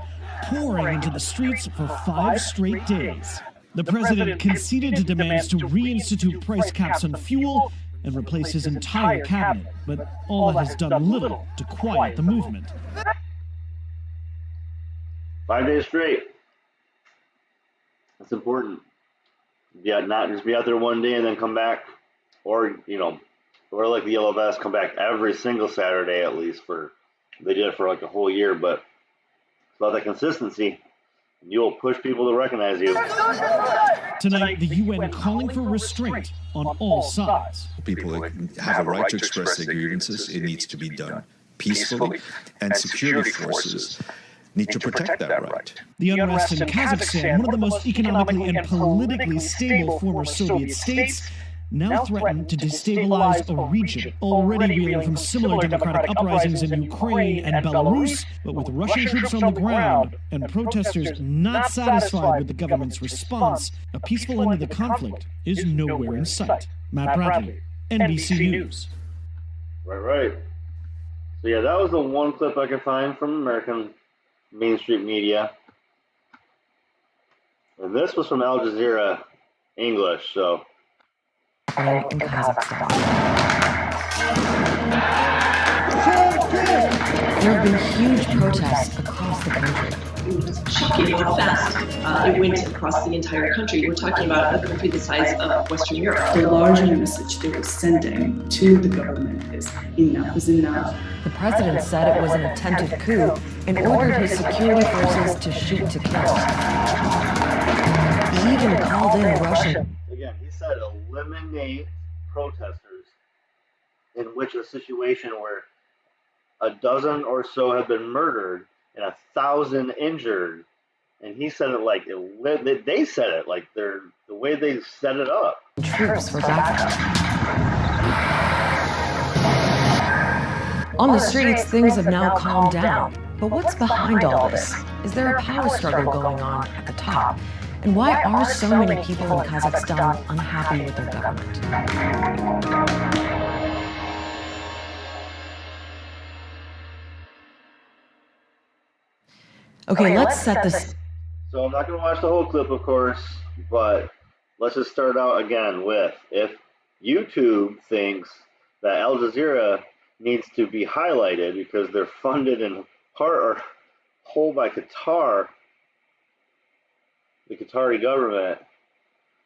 pouring into the streets for 5 straight days. The president conceded to demands to reinstitute price caps on fuel and replace his entire cabinet, but all that has done little to quiet the movement. 5 days straight. That's important. Yeah, not just be out there one day and then come back, or or like the Yellow Vest, come back every single Saturday at least. They did it for like a whole year, but it's about that consistency. You'll push people to recognize you. Tonight, the UN calling for restraint on all sides. People have a right to express their grievances. It needs to be done peacefully, and security forces need to protect that right. The unrest in Kazakhstan, one of the most economically and politically stable former Soviet states, now threaten to destabilize a region already reeling from similar democratic uprisings in Ukraine and Belarus, but with Russian troops on the ground and protesters not satisfied with the government's response, a peaceful end to the conflict is nowhere in sight. Matt Bradley, NBC News. Right. So yeah, that was the one clip I could find from American mainstream media. And this was from Al Jazeera English, so in Kazakhstan. There have been huge protests across the country. It was shocking how fast it went across the entire country. We're talking about a country the size of Western Europe. The larger message they were sending to the government is enough is enough. The president said it was an attempted coup and ordered his security forces to shoot to kill. He even called in Russian. Again, he said eliminate protesters, in which a situation where a dozen or so have been murdered and 1,000 injured, and he said it like they said it like the way they set it up. Troops were back. On the streets, things have now calmed down. But what's behind all this? Is there a power struggle going on at the top? And why are so many people in Kazakhstan unhappy with their government? Okay, let's set this. So I'm not going to watch the whole clip, of course, but let's just start out again with, if YouTube thinks that Al Jazeera needs to be highlighted because they're funded in part or whole by Qatar, the Qatari government,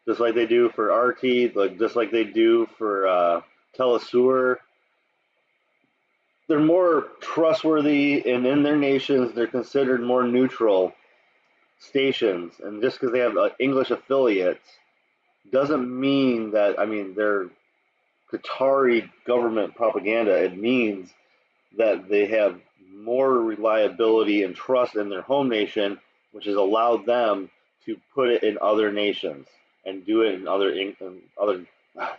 just like they do for RT, just like they do for Telesur. They're more trustworthy, and in their nations, they're considered more neutral stations. And just because they have English affiliates doesn't mean that, they're Qatari government propaganda. It means that they have more reliability and trust in their home nation, which has allowed them to put it in other nations and do it in other.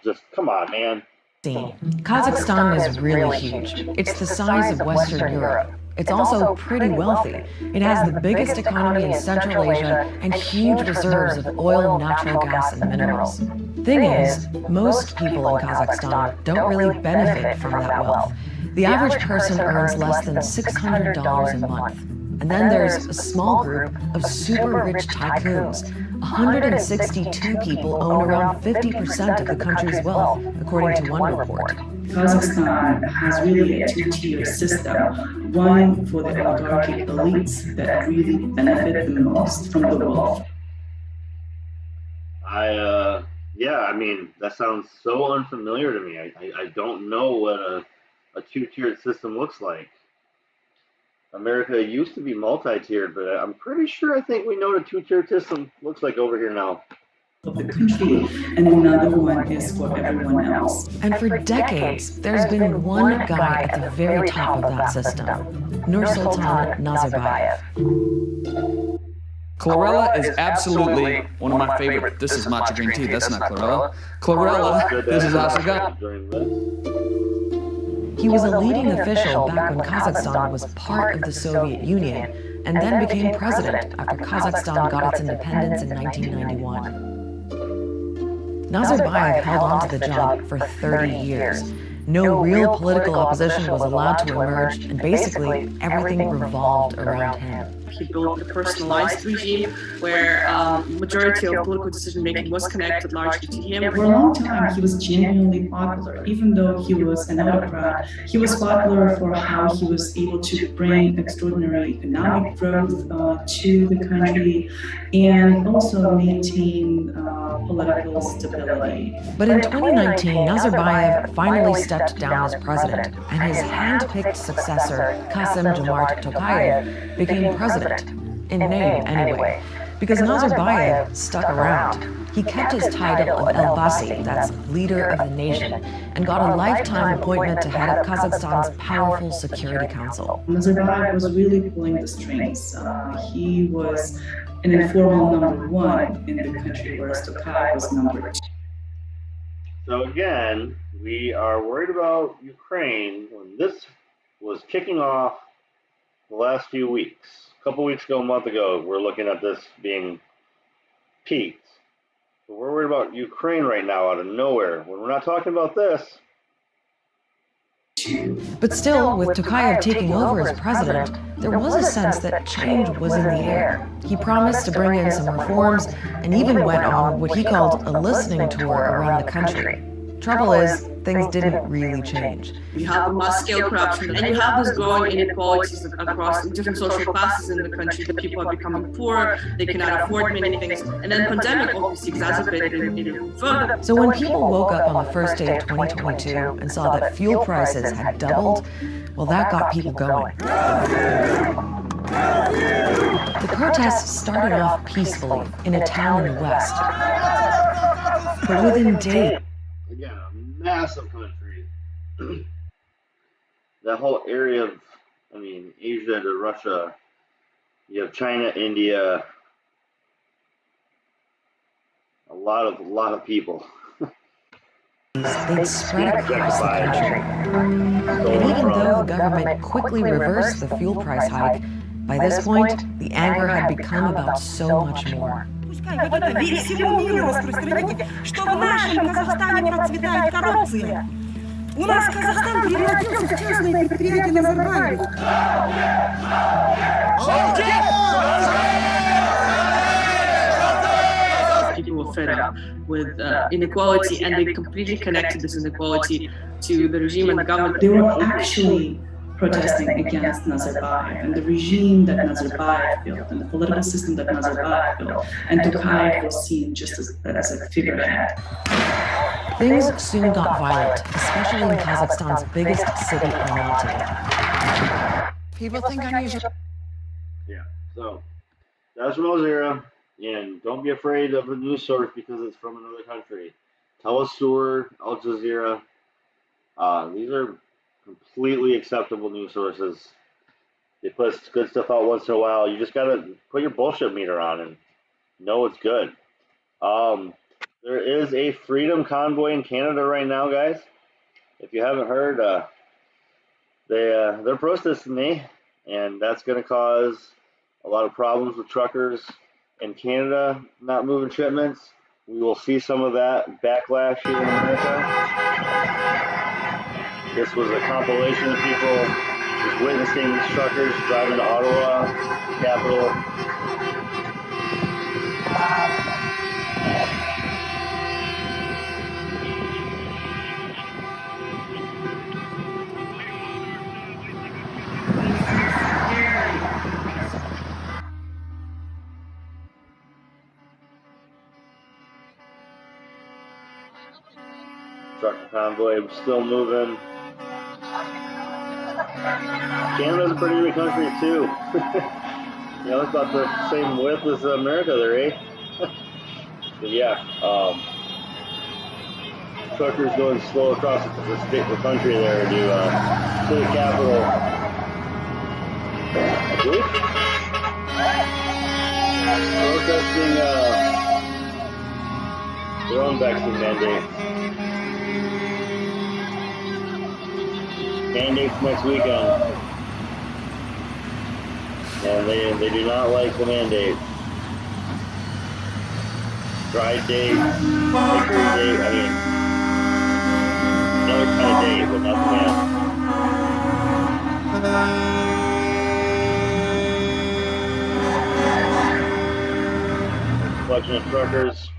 Just come on, man. Kazakhstan is really huge. It's the size of Western Europe. It's also pretty wealthy. It has the biggest economy in Central Asia and huge reserves of oil, natural gas, and minerals. Thing is, most people in Kazakhstan don't really benefit from that wealth. The average person earns less than $600 a month. And then there's a small group of super rich tycoons, 162 people own around 50% of the country's wealth, according to one report. Kazakhstan has really a two-tier system, one for the oligarchic elites that really benefit the most from the wealth. Yeah, I mean, that sounds so unfamiliar to me. I don't know what a two-tiered system looks like. America used to be multi-tiered, but I'm pretty sure I think we know what a two-tiered system looks like over here now. Of the country, and another one is for everyone else. And for decades, there's been one guy at the very top of that system, Nursultan Nazarbayev. Chlorella is absolutely one of my favorite. This is matcha green tea. That's not chlorella. Chlorella, this is ashwagandha. He was a leading official back when Kazakhstan was part of the Soviet Union and then became president after Kazakhstan got its independence in 1991. Nazarbayev held on to the job for 30 years. No real political opposition was allowed to emerge, and basically everything revolved around him. He built a personalized regime where majority of political decision-making was connected largely to him. For a long time, he was genuinely popular. Even though he was an autocrat, he was popular for how he was able to bring extraordinary economic growth to the country and also maintain political stability. But in 2019, Nazarbayev finally stepped down as president, and his hand-picked successor, Kassym-Jomart Tokayev, became president, in name anyway. Because Nazarbayev stuck around, he kept his title of Elbasi, that's leader of the nation, and got a lifetime appointment to head up Kazakhstan's powerful Security Council. Nazarbayev was really pulling the strings. He was an informal number one in the country, whereas Tokayev was number two. So again, we are worried about Ukraine when this was kicking off the last few weeks. A couple weeks ago, a month ago, we're looking at this being peaked. But we're worried about Ukraine right now out of nowhere. When we're not talking about this. But still, with Tokayev taking over as president, there was a sense that change was in the air. He promised to bring in some reforms and even went on what he called a listening tour around the country. Trouble is, things didn't really change. You have mass-scale corruption, and you have this growing inequalities across different social classes in the country. The people are becoming poor, they cannot afford many things, and then pandemic obviously exacerbated it even further. So when people woke up on the first day of 2022 and saw that fuel prices had doubled, well, that got people going. The protests started off peacefully in a town in the west. But within days, again, a massive country. That whole area of, Asia to Russia, you have China, India, a lot of people. They'd spread across the country. And even though the government quickly reversed the fuel price hike, by this point, the anger had become about so much more. Пускай вот это всему миру распространите, что в нашем Казахстане процветает коррупция. У нас Казахстан превратился в частное предприятие Назарбаева. People were fed up with inequality, and they completely connected this inequality to the regime and the government. They were actually protesting against Nazarbayev and the regime that Nazarbayev built and the political system that Nazarbayev built, and Tokayev was seen just as a figurehead. Things soon got violent, especially in Kazakhstan's biggest city, Almaty. People think I need to... Yeah, so that's from Al Jazeera, and don't be afraid of a news source because it's from another country. Telesur, Al Jazeera, these are completely acceptable news sources. They put good stuff out once in a while. You just gotta put your bullshit meter on and know it's good. There is a freedom convoy in Canada right now, guys. If you haven't heard, they're protesting me, and that's going to cause a lot of problems with truckers in Canada not moving shipments. We will see some of that backlash here in America. This was a compilation of people just witnessing these truckers driving to Ottawa, the capital. convoy still moving. Canada's a pretty big country too. You know, it's about the same width as America there, eh? So yeah, truckers going slow across the country there to the capital. I believe protesting their own vaccine mandates next weekend, and they do not like the mandate. Dry date, hickory date, I mean, another kind of date, but not the man. Collection of truckers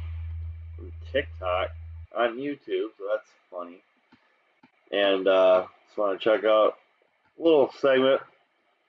from TikTok on YouTube, so that's funny. And just want to check out a little segment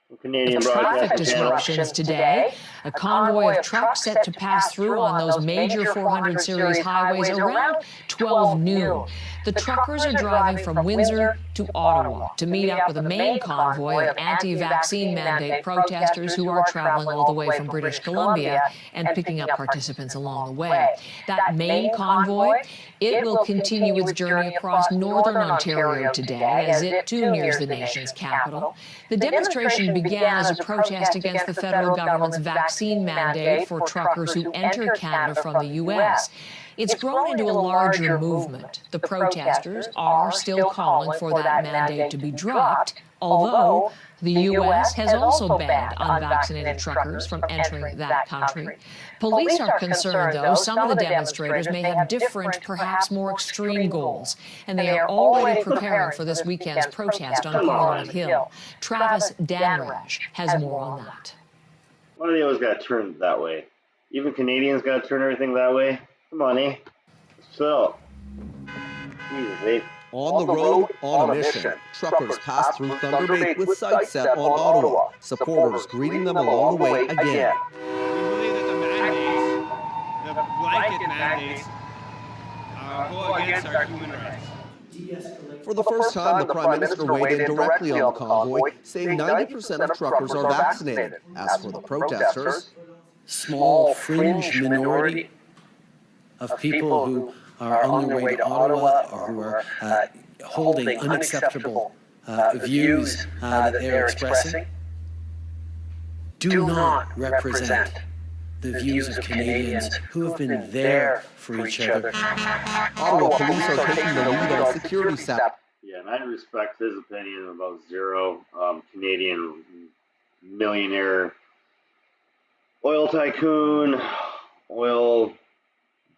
from Canadian Traffic Broadcasting disruptions today. A convoy of trucks set to pass through on those major 400 series highways around 12 noon. The truckers are driving from Windsor to Ottawa to meet up with a main convoy of anti-vaccine mandate protesters who are traveling all the way from British Columbia and picking up participants along the way. That main convoy, it will continue its journey across northern Ontario today as it too nears the nation's capital. The demonstration began as a protest against the federal government's vaccine mandate for truckers who enter Canada from the U.S. It's grown into a larger movement. The protesters are still calling for that mandate to be dropped, although the U.S. has also banned unvaccinated truckers from entering that country. Police are concerned, though, some of the demonstrators may have different, perhaps more extreme goals, and they are already preparing for this weekend's protest on Parliament Hill. Travis Danraj has more on that. Why do they always got to turn that way? Even Canadians got to turn everything that way? Come on, eh? So, Jesus, eh? On the road, on a mission, truckers pass through Thunder Bay with sights set on Ottawa. Supporters greeting them along the way again. We believe that the blanket mandates, go against our human rights. For the first time, the Prime Minister weighed in directly on the convoy, saying 90% of truckers are vaccinated. As for the protesters, small fringe minority of people who are on their way to Ottawa or who are holding unacceptable views that they're expressing do not represent the views of Canadians who have been there for each other. Ottawa police are taking the lead on security staff. Yeah, and I respect his opinion about Zero, Canadian millionaire, oil tycoon, oil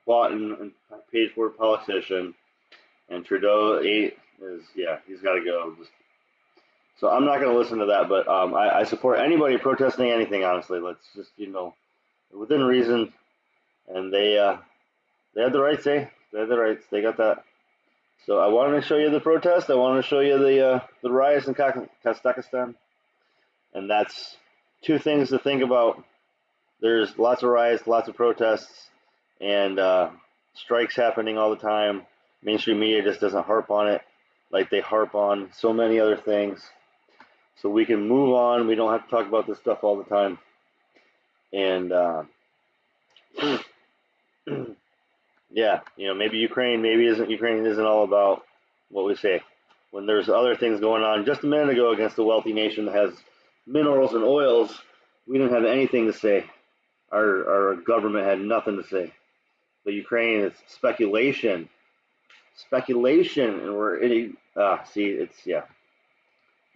bought and paid for politician, and Trudeau he's got to go. So I'm not going to listen to that, but I support anybody protesting anything. Honestly, let's just within reason, and they have the rights. They have the rights. They got that. So I wanted to show you the protest. I wanted to show you the riots in Kazakhstan, and that's two things to think about. There's lots of riots, lots of protests, and strikes happening all the time. Mainstream media just doesn't harp on it like they harp on so many other things. So we can move on. We don't have to talk about this stuff all the time. And yeah, maybe Ukraine isn't all about what we say. When there's other things going on. Just a minute ago against a wealthy nation that has minerals and oils, we didn't have anything to say. Our government had nothing to say. But Ukraine is speculation, and we're you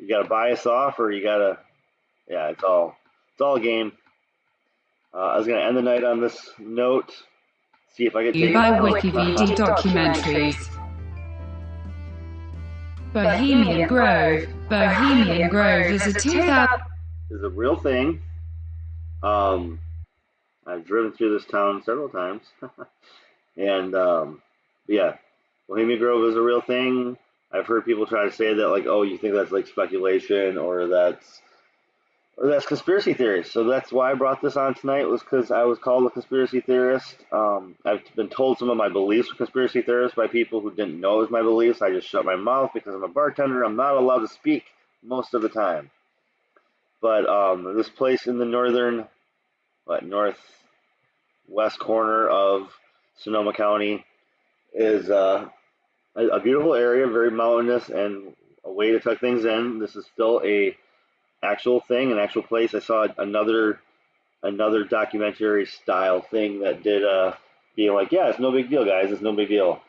got to buy us off, or you got to, it's all a game. I was gonna end the night on this note. See if I can. By WikiVD documentaries. Bohemian Grove. Bohemian Grove is a 2000. Is a real thing. I've driven through this town several times, and Bohemian Grove is a real thing. I've heard people try to say that, like, oh, you think that's like speculation, or That's conspiracy theories. So that's why I brought this on tonight, was because I was called a conspiracy theorist. I've been told some of my beliefs were conspiracy theorists by people who didn't know it was my beliefs. I just shut my mouth because I'm a bartender. I'm not allowed to speak most of the time. But this place in the northwest corner of Sonoma County is a beautiful area, very mountainous, and a way to tuck things in. This is still a actual thing, an actual place. I saw another documentary style thing that did being like, yeah, it's no big deal, guys, it's no big deal,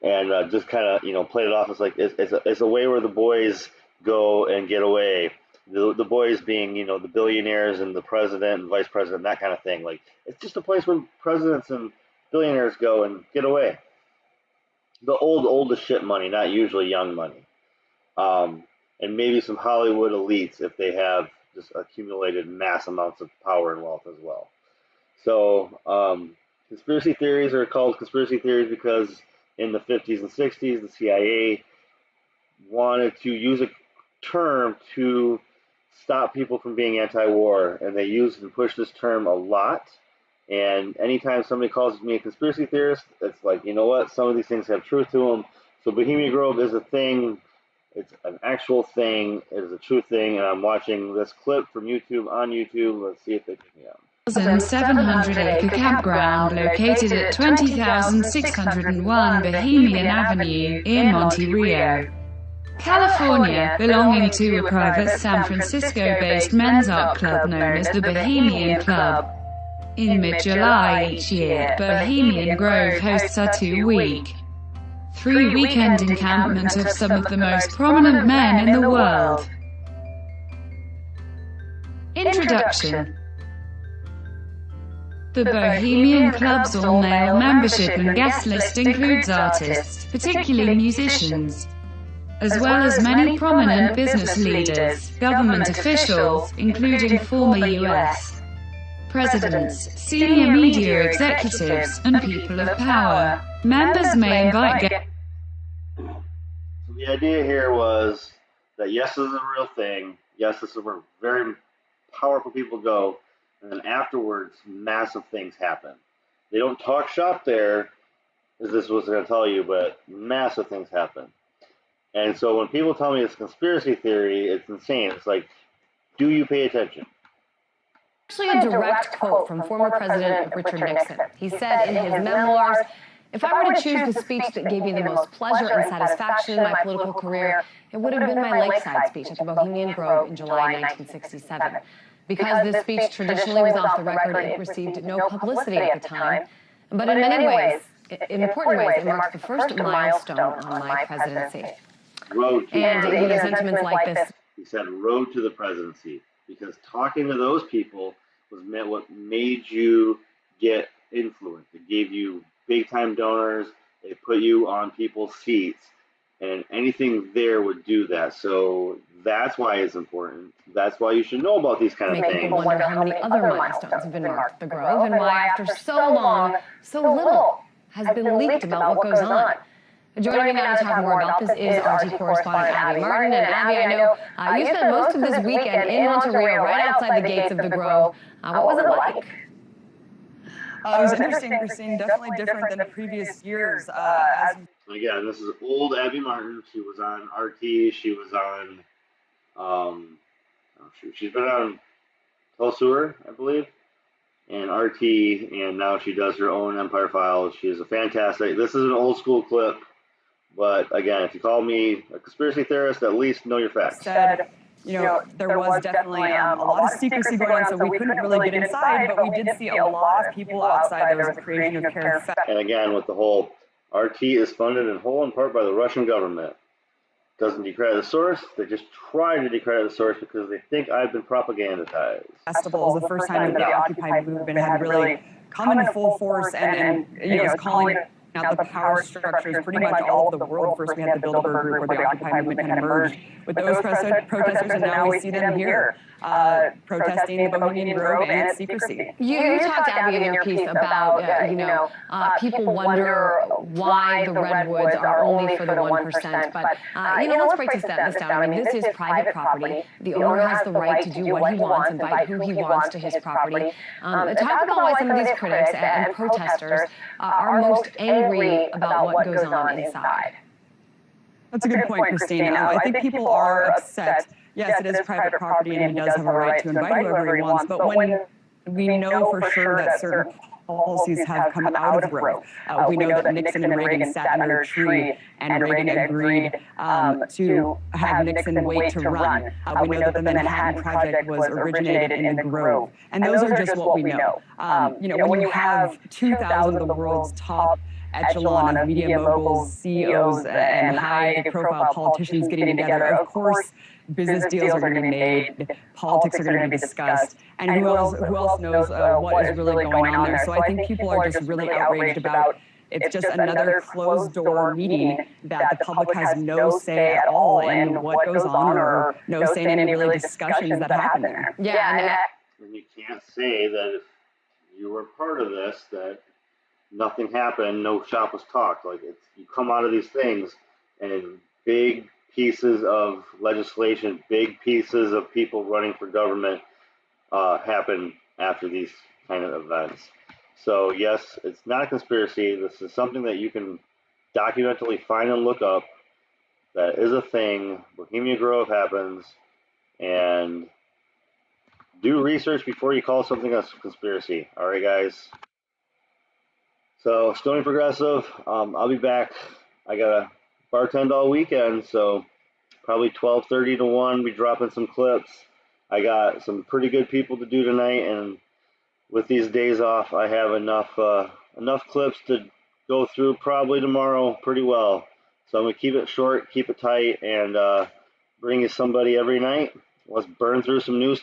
and just kind of played it off as like it's a way where the boys go and get away. The boys being the billionaires and the president and vice president, that kind of thing. Like, it's just a place where presidents and billionaires go and get away. The old as shit money, not usually young money. And maybe some Hollywood elites if they have just accumulated mass amounts of power and wealth as well. So conspiracy theories are called conspiracy theories because in the 50s and 60s, the CIA wanted to use a term to stop people from being anti-war, and they used and pushed this term a lot. And anytime somebody calls me a conspiracy theorist, it's like, you know what, some of these things have truth to them. So Bohemian Grove is a thing. It's an actual thing. It is a true thing, and I'm watching this clip from YouTube on YouTube. Let's see if they pick me up. 700-acre campground located at 20,601 Bohemian Avenue in Monte Rio, California, belonging to a private San Francisco-based men's art club known as the Bohemian Club. In mid-July each year, Bohemian Grove hosts a 2-week, 3-weekend encampment of some of the most prominent men in the world. Introduction. The Bohemian Club's all-male membership and guest list includes artists, particularly musicians, as well as many prominent business leaders, government officials, including former U.S. presidents, senior media executives, and people of power. Members may invite guests. So the idea here was that yes, this is a real thing. Yes, this is where very powerful people go, and then afterwards, massive things happen. They don't talk shop there, as this was going to tell you, but massive things happen. And so when people tell me it's conspiracy theory, it's insane. It's like, do you pay attention? Actually, a direct quote from former President Richard Nixon. He said in his memoirs, "If I were to choose the speech that gave me the most pleasure and satisfaction in my political career, it would have been my lakeside speech at the Bohemian Grove in July 1967. Because this speech traditionally was off the record, it received no publicity at the time. But in many ways, in important ways, it marked the first milestone on my presidency." And sentiments like this. He said road to the presidency, because talking to those people was what made you get influence. It gave you big-time donors. It put you on people's seats, and anything there would do that. So that's why it's important. That's why you should know about these kind of things. People wonder how many other milestones have been marked at the Grove, and why after so long, so little has been leaked about what goes on. Joining me now to talk more about this is RT correspondent Abby Martin. And Abby, I know you spent most of this weekend in Monte Rio, right outside the gates of the Grove. What was it like? It was interesting, Christine. Definitely different than the previous years. Again, this is old Abby Martin. She was on RT. She was on, she's been on Tulsa, I believe, and RT, and now she does her own Empire Files. She's a fantastic. This is an old school clip. But again, if you call me a conspiracy theorist, at least know your facts. Said, there was definitely a lot of secrecy going on, so we couldn't really get inside, but we did see a lot of people outside. There was a creation of care. And again, with the whole RT is funded in whole and part by the Russian government. Doesn't decredit the source. They just try to decredit the source because they think I've been propagandized. Festival was the first time that the Occupy movement had really come into full force and was calling out the power structures pretty much all over the world. First we had the Bilderberg group, where the Occupy movement kind of merged with those protesters, and now we see them here protesting the Bohemian Grove and its secrecy. You talked, Abby, in your piece about, people wonder why the redwoods are only for the 1%. But, let's break this down. I mean, this is private property. The owner has the right to do what he wants, invite who he wants to his property. Talk about why some of these critics and protesters are most angry about what goes on inside. That's a good point, Christine. I think people are upset. Yes, it is private property, and he does have a right to invite whoever he wants, but when we know for sure that certain policies have come out of Grove. We know that Nixon and Reagan sat under a tree, and Reagan agreed to have Nixon wait to run. We know that the Manhattan Project was originated in the Grove, and those are just what we know. When you have 2,000 of the world's top echelon of media moguls, CEOs, and high-profile politicians getting together, of course, business deals are going to be made, politics are going to be discussed, and who else knows what is really going on there. So I think people are just really outraged about it's just another closed-door meeting that the public has no say at all in what goes on, or no say in any really discussions that happen there. Yeah, and you can't say that if you were part of this, that nothing happened, no shop was talked. Like, you come out of these things, and big pieces of legislation, big pieces of people running for government happen after these kind of events. So yes, it's not a conspiracy. This is something that you can documentally find and look up. That is a thing. Bohemian Grove happens, and do research before you call something a conspiracy. All right, guys. So Stoney Progressive, I'll be back. I got a bartend all weekend, so probably 12:30 to 1, be dropping some clips. I got some pretty good people to do tonight, and with these days off, I have enough clips to go through probably tomorrow pretty well. So I'm going to keep it short, keep it tight, and bring you somebody every night. Let's burn through some news